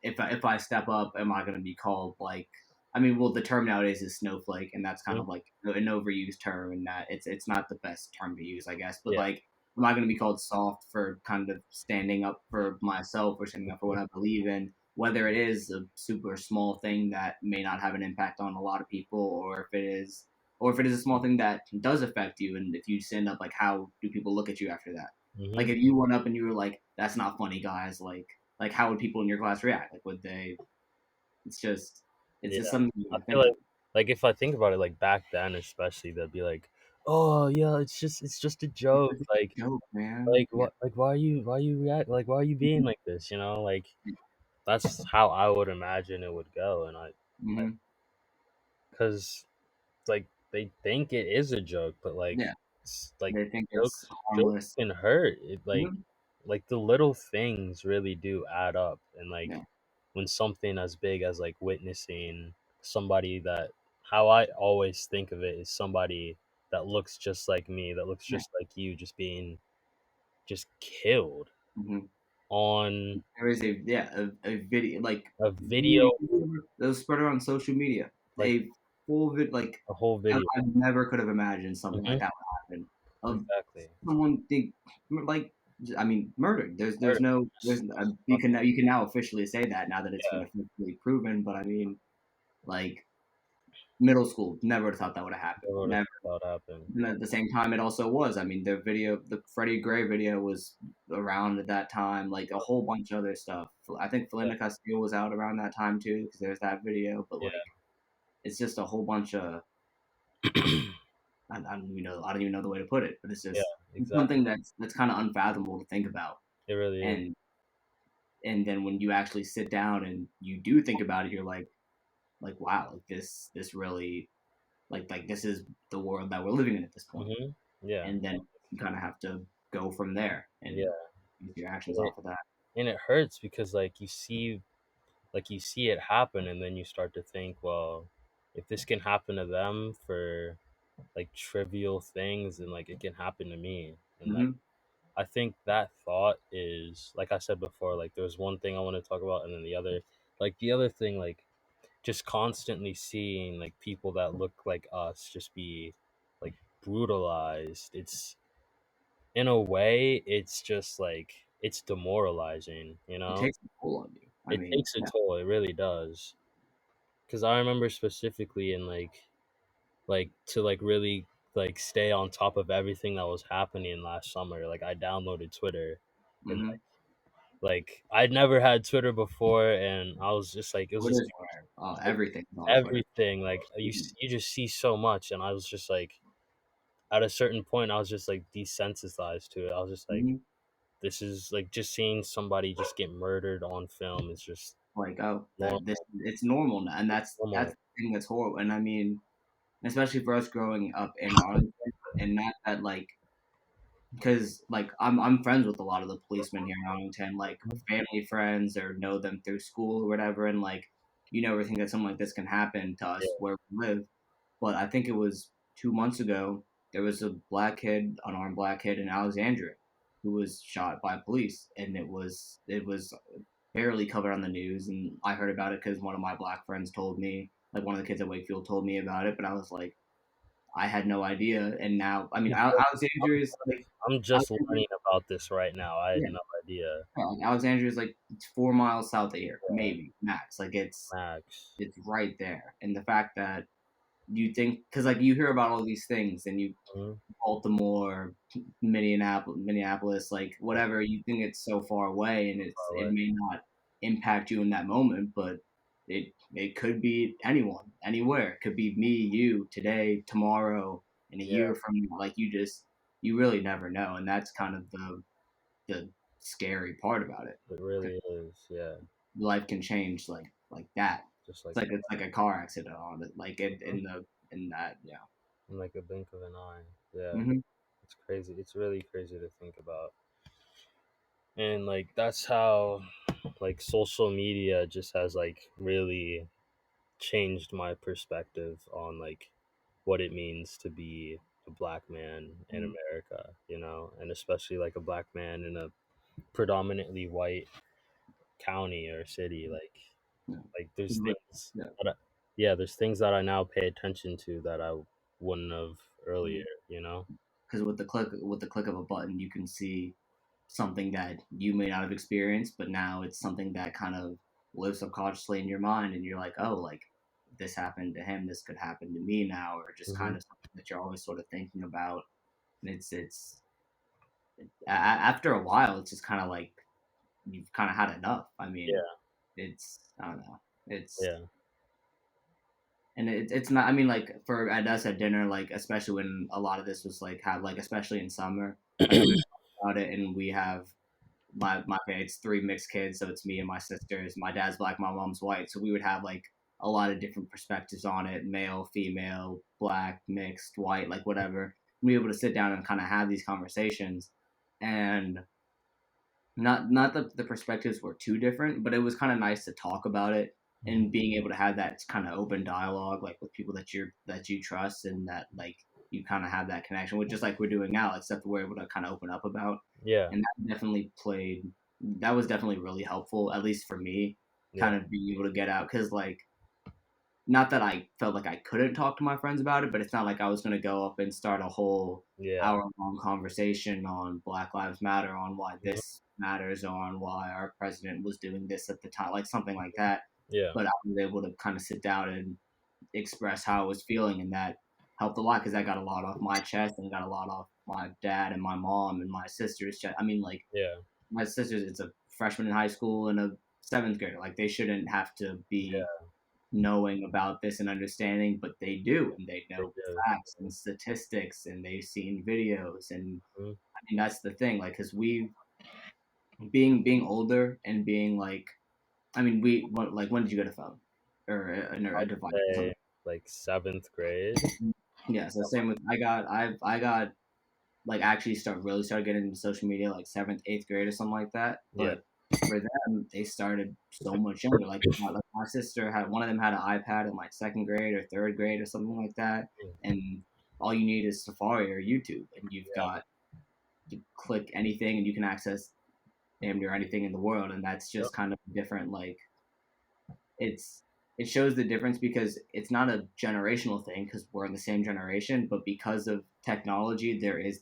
if I step up, am I going to be called like? I mean, well, the term nowadays is snowflake, and that's kind of like an overused term, and that it's not the best term to use, I guess. But Yeah. like, am I going to be called soft for kind of standing up for myself or standing up for what I believe in? Whether it is a super small thing that may not have an impact on a lot of people, or if it is a small thing that does affect you, and if you stand up, like, how do people look at you after that? Like, Hmm. if you went up and you were like, "That's not funny, guys," like how would people in your class react? Like, would they? It's just, it's Yeah. just something you I gotta feel think of. like if I think about it, like back then especially, they'd be like, "Oh yeah, it's just a joke." It's Like a joke, man. like Yeah. what like why you react like why are you being like this? Like that's how I would imagine it would go, and I Mm-hmm. because like they think it is a joke, but Yeah. like They think it's jokes harmless. can hurt. It Mhm. like the little things really do add up, and like Yeah. when something as big as like witnessing somebody that how I always think of it is somebody that looks just like me, that looks Yeah. just like you, just being just killed Mm-hmm. on There is a video like a video, that was spread around social media. like A full like a whole I, video. I never could have imagined something like Hmm. that would happen. Of Exactly. someone they like I mean murdered. There's Murder. no there's you can now officially say that now that it's been Yeah. officially proven. But I mean like middle school. Never thought that would have happened. Never would have Never. thought that happened. And at the same time, it also was. I mean, the Freddie Gray video was around at that time, like a whole bunch of other stuff. I think Yeah, Philando Castile was out around that time too, because there's that video. But yeah, like, it's just a whole bunch of I don't even know the way to put it, but it's yeah, just exactly. something that's kind of unfathomable to think about. It really is. And and then when you actually sit down and you do think about it, you're like wow, like this really like this is the world that we're living in at this point. Yeah, And then you kind of have to go from there and yeah. use your actions And it, off of that. and it hurts because like you see it happen, and then you start to think, well, if this can happen to them for like trivial things, then like it can happen to me. And like Hmm. I think that thought is, like I said before, like there's one thing I want to talk about, and then the other thing, like just constantly seeing like people that look like us just be like brutalized. It's in a way, it's just like it's demoralizing, you It know? takes a toll on you. I It mean, takes a yeah. toll, it really does. Because I remember specifically in like to like really like stay on top of everything that was happening last summer. Like I downloaded Twitter, and Hmm. like I'd never had Twitter before, and I was just like, it was just Twitter's where like everything's on Twitter. everything. Like you just see so much, and I was just like, at a certain point, I was just like desensitized to it. I was just like, Hmm. this is like just seeing somebody just get murdered on film is just Like, oh, normal. that this it's normal now, and that's Normal. the thing that's horrible. And I mean, especially for us growing up in Arlington, and not that like because like I'm friends with a lot of the policemen here in Arlington, like family friends or know them through school or whatever, and like you never think that something like this can happen to us Yeah, where we live. But I think it was 2 months ago there was a black kid, unarmed black kid in Alexandria, who was shot by police, and it was barely covered on the news, and I heard about it because one of my black friends told me, like one of the kids at Wakefield told me about it, but I was like, I had no idea, and now I mean Alexandria is like. I'm just Alexandria, learning about this right now. I had yeah, no idea. yeah, like Alexandria is like it's 4 miles south of here, maybe max. Like Max. it's right there, and the fact that you think because like you hear about all these things, and you Mhm. Baltimore, Minneapolis, like whatever, you think it's so far away, and Far it away. may not impact you in that moment, but it could be anyone, anywhere. It could be me, you, today, tomorrow, in a Yeah, year from now. Like you really never know, and that's kind of the scary part about it. it 'Cause really is. Yeah, life can change like that. just like It's like a car accident on it, like Mhm. in that, yeah. In like a blink of an eye. Yeah, Hmm. it's crazy. It's really crazy to think about. And like that's how like social media just has like really changed my perspective on like what it means to be a black man in America, you know, and especially like a black man in a predominantly white county or city. Yeah. Like there's 'Cause things that yeah, there's things that I now pay attention to that I wouldn't have earlier, you know. with the click of a button, you can see something that you may not have experienced, but now it's something that kind of lives subconsciously in your mind, and you're like, oh, like this happened to him, this could happen to me now, or just Hmm. kind of something that you're always sort of thinking about. And after a while, it's just kind of like you've kind of had enough. I mean, Yeah, it's I don't know, it's yeah. and it's not. I mean, like for at us at dinner, like especially when a lot of this was like have like especially in summer, like we were talking about it, and we have my family. It's three mixed kids, so it's me and my sisters. My dad's black, my mom's white, so we would have like a lot of different perspectives on it: male, female, black, mixed, white, like whatever. We were able to sit down and kind of have these conversations, and not that the perspectives were too different, but it was kind of nice to talk about it Mhm. and being able to have that kind of open dialogue, like with people that you trust and that like you kind of have that connection with, just like we're doing now, like stuff that we're able to kind of open up about, Yeah, and that was definitely really helpful, at least for me, yeah, kind of being able to get out because like not that I felt like I couldn't talk to my friends about it, but it's not like I was going to go up and start a whole yeah. hour-long conversation on Black Lives Matter, on why Mhm. this matters, on why our president was doing this at the time, like something like that. Yeah, But I was able to kind of sit down and express how I was feeling, and that helped a lot because I got a lot off my chest and got a lot off my dad and my mom and my sister's chest. I mean, like Yeah. my sister's, it's a freshman in high school and a seventh grader. Like they shouldn't have to be Yeah. knowing about this and understanding, but they do, and they They know do. facts and statistics, and they've seen videos, and Mhm. I mean that's the thing, like, because we being older and being like, I mean, like when did you get a phone or a device or Say something? like seventh grade. Yeah, so same with I got like actually started getting into social media like seventh, eighth grade or something like that. Yeah. But for them, they started so much younger. Like my sister had one of them had an iPad in like second grade or third grade or something like that, and all you need is Safari or YouTube, and you've got you click anything and you can access damn near anything in the world, and that's Yep. just kind of different. Like it's it shows the difference because it's not a generational thing because we're in the same generation, but because of technology, there's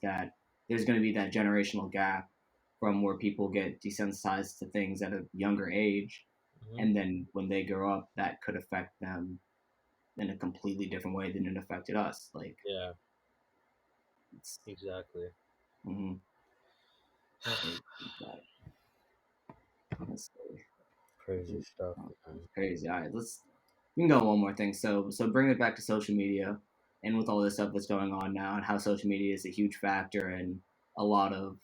going to be that generational gap from where people get desensitized to things at a younger age, Mhm. and then when they grow up, that could affect them in a completely different way than it affected us. Like Yeah. it's Exactly. mhm, it's, uh, it's, Crazy stuff, man. it's crazy. All right, we can go one more thing. So bring it back to social media, and with all this stuff that's going on now, and how social media is a huge factor in a lot of.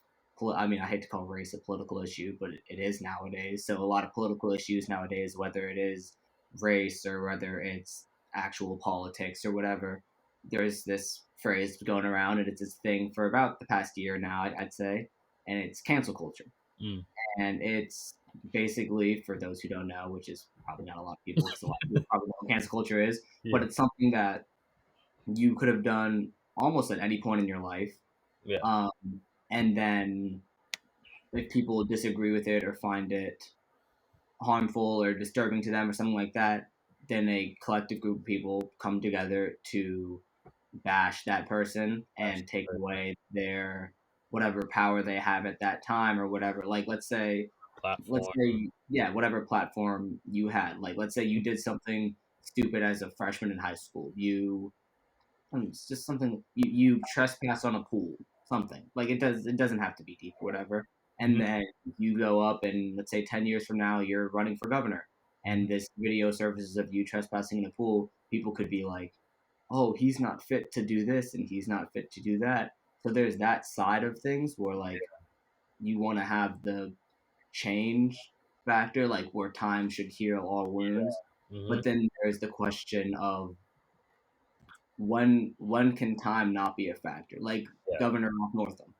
I mean, I hate to call race a political issue, but it is nowadays. So a lot of political issues nowadays, whether it is race or whether it's actual politics or whatever, there's this phrase going around, and it's this thing for about the past year now, I'd say, and it's cancel culture, Mm. and it's basically, for those who don't know, which is probably not a lot of people because a lot of people probably know what cancel culture is, Yeah. but it's something that you could have done almost at any point in your life, Yeah. um, and then if people disagree with it or find it harmful or disturbing to them or something like that, then a collective group of people come together to bash that person That's and take the away their whatever power they have at that time or whatever. Like let's platform. say yeah, whatever platform you had, like let's say you did something stupid as a freshman in high school, it's just something, you trespass on a pool, something like it doesn't have to be deep or whatever, and Mhm. then you go up and let's say 10 years from now you're running for governor, Mhm. and this video surfaces of you trespassing in a pool, people could be like, oh, he's not fit to do this and he's not fit to do that. So there's that side of things where like you want to have the change factor, like where time should heal all wounds. Mhm. But then there's the question of when can time not be a factor? Like Yeah. Governor Northam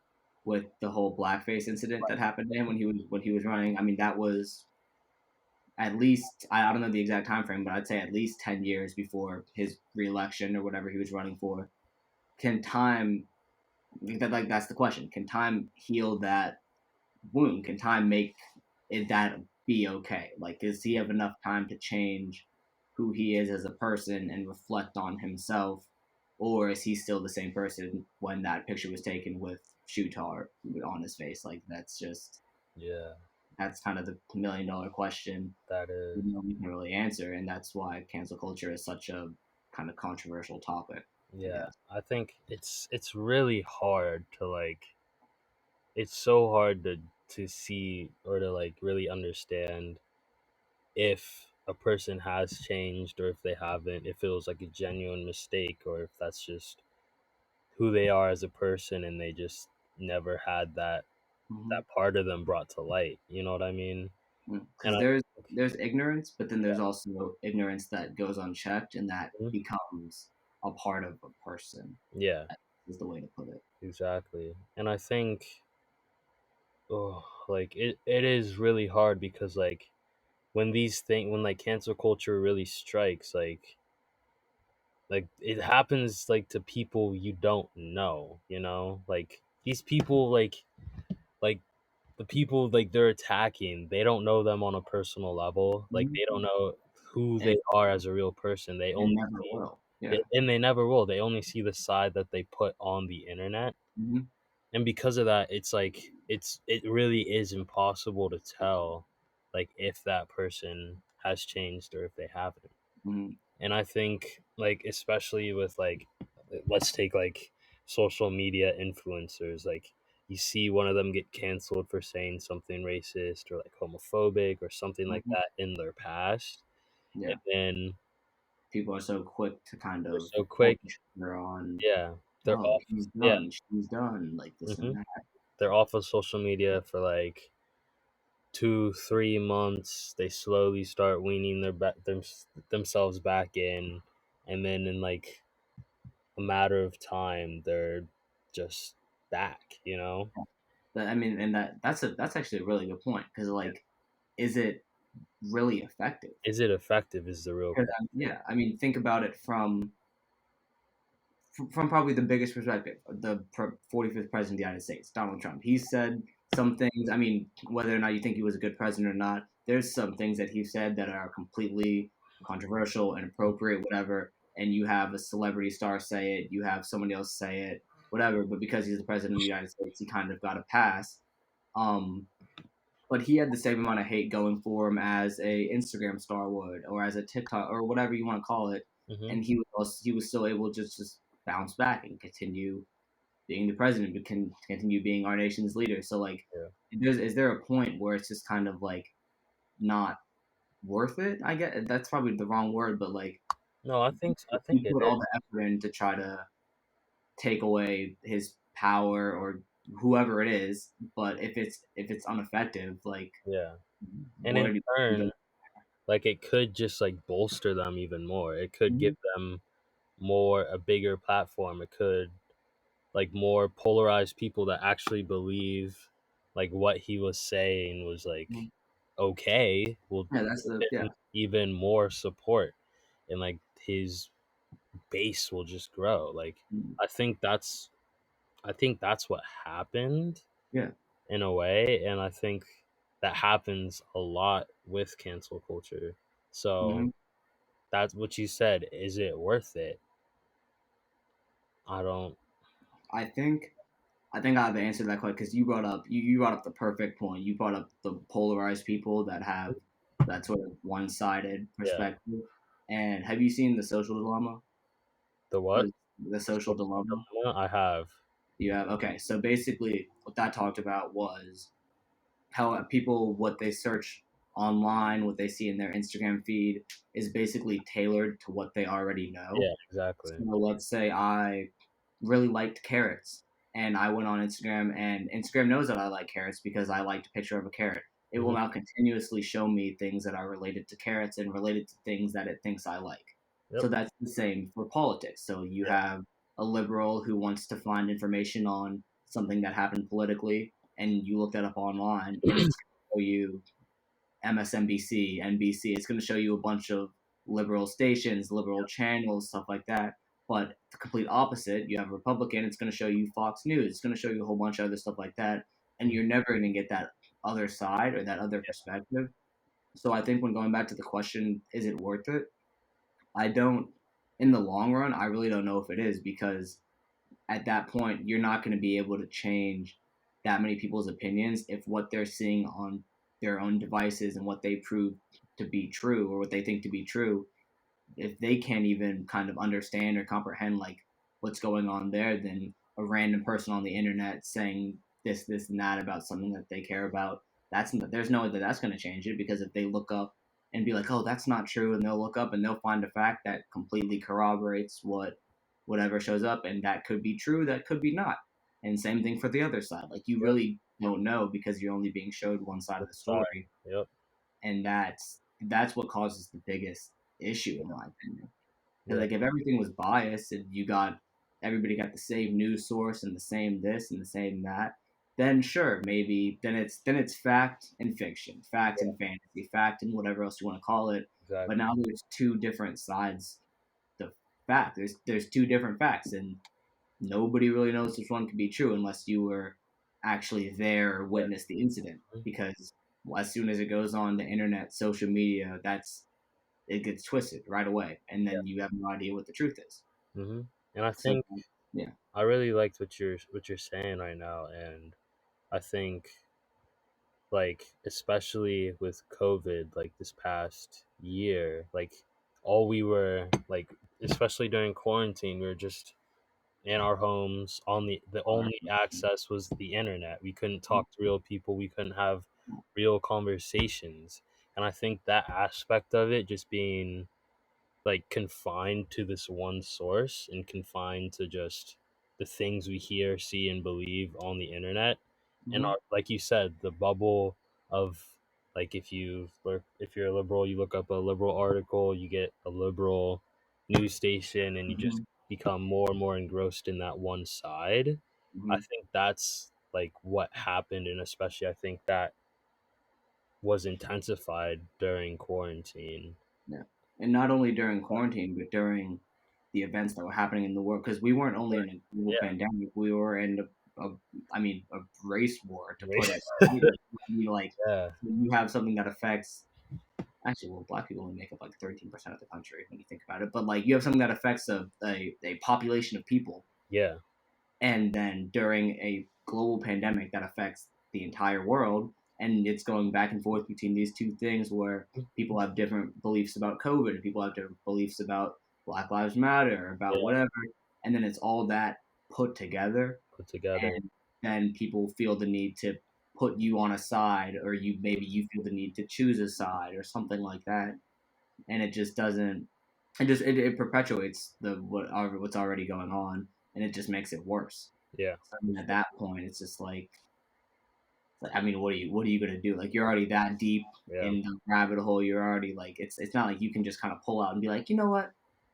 with the whole blackface incident that happened to him when he was running. I mean, that was at least I don't know the exact time frame, but I'd say at least 10 years before his reelection or whatever he was running for. Can time that's the question. Can time heal that wound? Can time make it that be okay? Like, does he have enough time to change who he is as a person and reflect on himself, or is he still the same person when that picture was taken with shoe tar on his face? Like, Yeah. that's kind of the $1 million question That is. we can really answer, and that's why cancel culture is such a kind of controversial topic, I Yeah. guess. I think it's really hard to like. It's so hard to see or to like really understand if a person has changed or if they haven't, if it was like a genuine mistake or if that's just who they are as a person and they just never had that part of them brought to light. You know what I mean? And Because I there's ignorance, but then there's also ignorance that goes unchecked and that Mhm. becomes a part of a person. Yeah, Is the way to put it. exactly. And I think oh, like it is really hard because like when like cancel culture really strikes, like it happens like to people you don't know, you know? Like these people like the people like they're attacking, they don't know them on a personal level. Like Mhm. they don't know who And they are as a real person. They and only never will. they, Yeah. and they never will. They only see the side that they put on the internet. Hmm. And because of that, it's like it really is impossible to tell like if that person has changed or if they haven't. Hmm. And I think like especially with like, let's take like social media influencers, like you see one of them get canceled for saying something racist or like homophobic or something like Mhm. that in their past, and Yeah, then people are so quick to kind they're of so point quick. the finger on, Yeah, they're oh, off. he's Yeah. done, she's done, like this hmm and that. they're off of social media for like 2 3 months. They slowly start weaning themselves back in, and then in like a matter of time they're just back, you know. I mean, and that's actually a really good point because like, is it really effective? Is it effective is the real 'Cause, question. yeah, I mean, think about it from probably the biggest perspective, the 45th president of the United States, Donald Trump. He said some things. I mean, whether or not you think he was a good president or not, there's some things that he said that are completely controversial, inappropriate, whatever. And you have a celebrity star say it, you have somebody else say it, whatever. But because he's the president of the United States, he kind of got a pass. Um, but he had the same amount of hate going for him as a Instagram star would, or as a TikTok, or whatever you want to call it. hmm And he was still able to just bounce back and continue being the president, but can continue being our nation's leader. So like, yeah. is there a point where it's just kind of like not worth it? I get that's probably the wrong word, but like No, I think you it put is. all the effort in to try to take away his power or whoever it is, but if it's ineffective, like Yeah, and in where do you go? turn, like it could just like bolster them even more. It could give Mhm. them more a bigger platform. It could like more polarized people that actually believe like what he was saying was like okay will Yeah, that's the get yeah. even more support, and like his base will just grow. Like Mm. I think that's I think that's what happened Yeah. in a way, and I think that happens a lot with cancel culture. So hmm that's what you said. Is it worth it? I don't. I think I think I have answered that question because you brought up the perfect point. You brought up the polarized people that have that sort of one sided Yeah. perspective. And have you seen the Social Dilemma? The what? The the Social Social Dilemma. dilemma? I have. You have okay. So basically, what that talked about was how people what they search online, what they see in their Instagram feed is basically tailored to what they already know. Yeah, exactly. So let's say I really liked carrots and I went on Instagram and Instagram knows that I like carrots because I liked a picture of a carrot. It will hmm now continuously show me things that are related to carrots and related to things that it thinks I like. Yep. So that's the same for politics. So you Yeah. have a liberal who wants to find information on something that happened politically and you look that up online and it's going to show you MSNBC, NBC. It's going to show you a bunch of liberal stations, liberal channels, stuff like that. But the complete opposite, you have a Republican, it's going to show you Fox News. It's going to show you a whole bunch of other stuff like that. And Mhm. you're never going to get that other side or that other Yeah. perspective. So I think when going back to the question, is it worth it? I don't, in the long run, I really don't know if it is because at that point, you're not going to be able to change that many people's opinions if what they're seeing on their own devices and what they prove to be true or what they think to be true, if they can't even kind of understand or comprehend like what's going on there, then a random person on the internet saying this, and that about something that they care about, there's no way that that's going to change it because if they look up and be like, oh, that's not true, and they'll look up and they'll find a fact that completely corroborates whatever shows up, and that could be true, that could be not. And same thing for the other side. Like you Yep. really don't know because you're only being showed one side of One the side. story, Yep. and that's what causes the biggest issue in my opinion. Because Yeah. like if everything was biased and everybody got the same news source and the same this and the same that, then sure, maybe then it's fact and fiction, fact Yeah. and fantasy, fact and whatever else you want to call it. But Exactly. now there's two different sides to fact. There's two different facts, and nobody really knows which one could be true unless you were actually there or Yeah. witnessed the incident. Mhm. Because as soon as it goes on the internet, social media, it gets twisted right away, and Yeah. then you have no idea what the truth is. And I So think yeah, I really liked what you're saying right now, and I think like especially with COVID, like this past year, like all we were like especially during quarantine, we were just in our homes on the only access was the internet. We couldn't talk to real people, we couldn't have real conversations. And I think that aspect of it, just being like confined to this one source and confined to just the things we hear, see, and believe on the internet, and Mhm. like you said, the bubble of, like, if you're a liberal, you look up a liberal article, you get a liberal news station, and you just Mhm. become more and more engrossed in that one side. I Mhm. think that's like what happened, and especially I think that was intensified during quarantine. Yeah, and not only during quarantine, but during the events that were happening in the world, because we weren't only in a global Yeah, pandemic, we were in I mean, a race war, to put right. it lightly. I mean, like, Yeah, you have something that affects, actually, well, black people only make up like 13% of the country when you think about it, but like, you have something that affects a population of people, yeah, and then during a global pandemic that affects the entire world, and it's going back and forth between these two things where people have different beliefs about COVID and people have different beliefs about Black Lives Matter, about yeah, whatever, and then it's all that put together, put together. and then people feel the need to put you on a side, or you feel the need to choose a side or something like that, and it just doesn't, it perpetuates what's already going on, and it just makes it worse. Yeah, So, I mean, at that point, it's just like, I mean, what are you gonna do? Like, you're already that deep yeah, in the rabbit hole. You're already like, it's not like you can just kind of pull out and be like, you know what,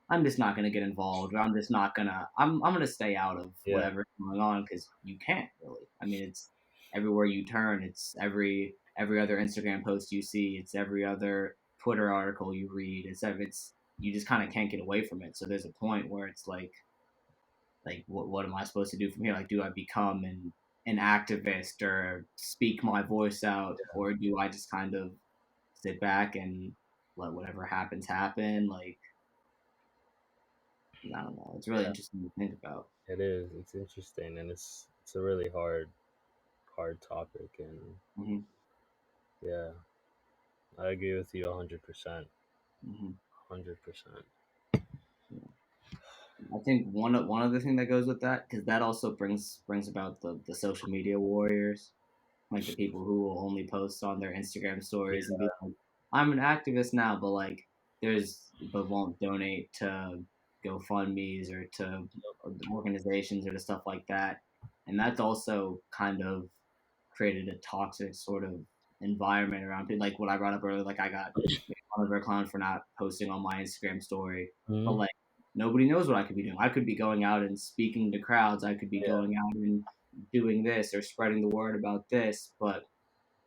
I'm just not gonna get involved, or I'm just not gonna, I'm gonna stay out of yeah, whatever's going on, because you can't really. I mean, it's everywhere you turn. It's every other Instagram post you see. It's every other Twitter article you read. It's you just kind of can't get away from it. So there's a point where it's like what am I supposed to do from here? Like, do I become an activist or speak my voice out, or do I just kind of sit back and let whatever happens happen? Like, I don't know. It's really yeah. interesting to think about. It is. It's interesting, and it's a really hard topic, and Hmm. yeah, I agree with you 100%. Hmm. 100%. I think one other thing that goes with that, because that also brings about the social media warriors, like the people who will only post on their Instagram stories and Yeah, be like, "I'm an activist now," but like but won't donate to GoFundmes or to organizations or to stuff like that, and that's also kind of created a toxic sort of environment around people. Like what I brought up earlier, like I got made fun of or clown for not posting on my Instagram story, but hmm, like nobody knows what I could be doing. I could be going out and speaking to crowds. I could be yeah, going out and doing this or spreading the word about this, but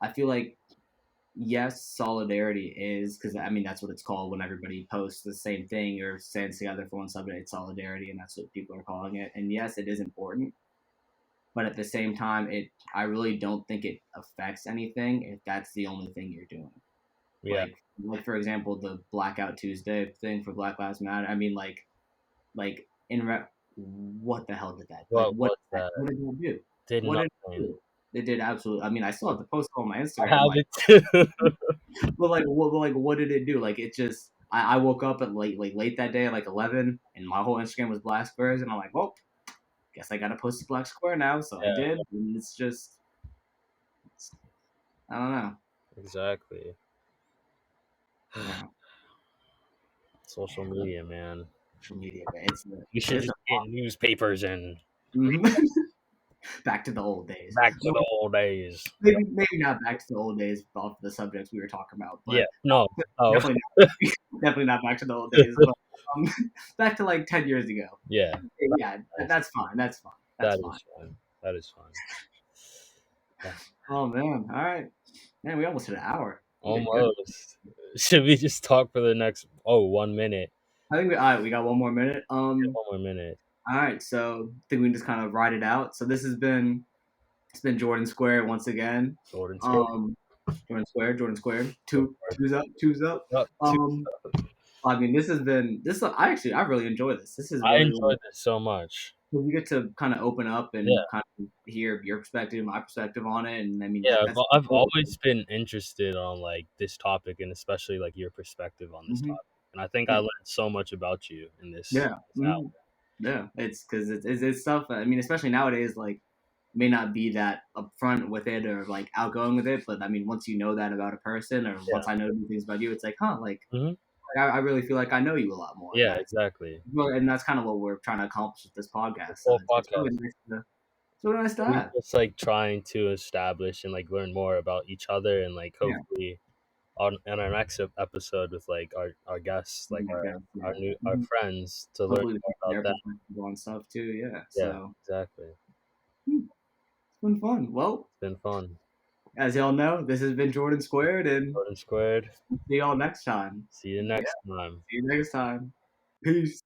I feel like yes, solidarity is, because I mean that's what it's called when everybody posts the same thing or stands together for one subject. It's solidarity, and that's what people are calling it. And yes, it is important, but at the same time, it I really don't think it affects anything if that's the only thing you're doing. yeah. Like for example, the Blackout Tuesday thing for Black Lives Matter. I mean, like what the hell did that? Like What was that? what did it do? Did What did it nothing. do? It did absolutely. I mean, I still have the post on my I Instagram. have Like, it too. but what did it do? Like, it just I woke up at late that day at like 11, and my whole Instagram was Black Squares, and I'm like, well, guess I gotta post a Black Square now. So I Yeah, did, and it's just I don't know. exactly. Yeah, Social man, media, man. social media, man. We should It's a just get newspapers and mhm. Back to the old days. back to Well, the old days. maybe not back to the old days off the subjects we were talking about, Yeah, but no. Oh, definitely definitely not back to the old days, but back to like 10 years ago. yeah. Yeah, Nice. that's fine. That's fine. That's That fine. is fun. That is fun. Yeah. Oh man, all right, man. We almost hit an hour. We did good. Almost. Should we just talk for the next 1 minute? I think all right. We got one more minute. Yeah, 1 more minute. All right. So I think we can just kind of ride it out. So this has been it's been Jordan Square once again. Jordan Square. Um, Jordan Square. Square. Two's up, two's up. Up to- Um, I mean, this has been this. I really enjoy this. This is I really enjoyed this so much. we get to kind of open up Yeah. and kind of hear your perspective, my perspective on it, and I mean Yeah, that's I've always been interested on like this topic, and especially like your perspective on this hmm topic. and I think I learned so much about you in this Yeah. app. Yeah. It's because it's stuff. I mean, especially nowadays, like may not be that upfront with it or like outgoing with it, but I mean, once you know that about a person, or once Yeah. I know new things about you, it's like, huh, like Hmm. I really feel like I know you a lot more, and Yeah, exactly. that's kind of what we're trying to accomplish with this The podcast. So whole it's really podcast. nice to it's really nice to We're have. just like trying to establish and like learn more about each other, and like Yeah. hopefully on our next episode with like our guests, like I guess, our yeah. new our friends, to learn Hopefully, we more can about their that. perspective on stuff too. Yeah. Yeah, So exactly. it's been fun. Well, It's been fun. as y'all know, this has been Jordan Squared, and Jordan Squared. see y'all next time. See you Yeah. next time. See you next time. Peace.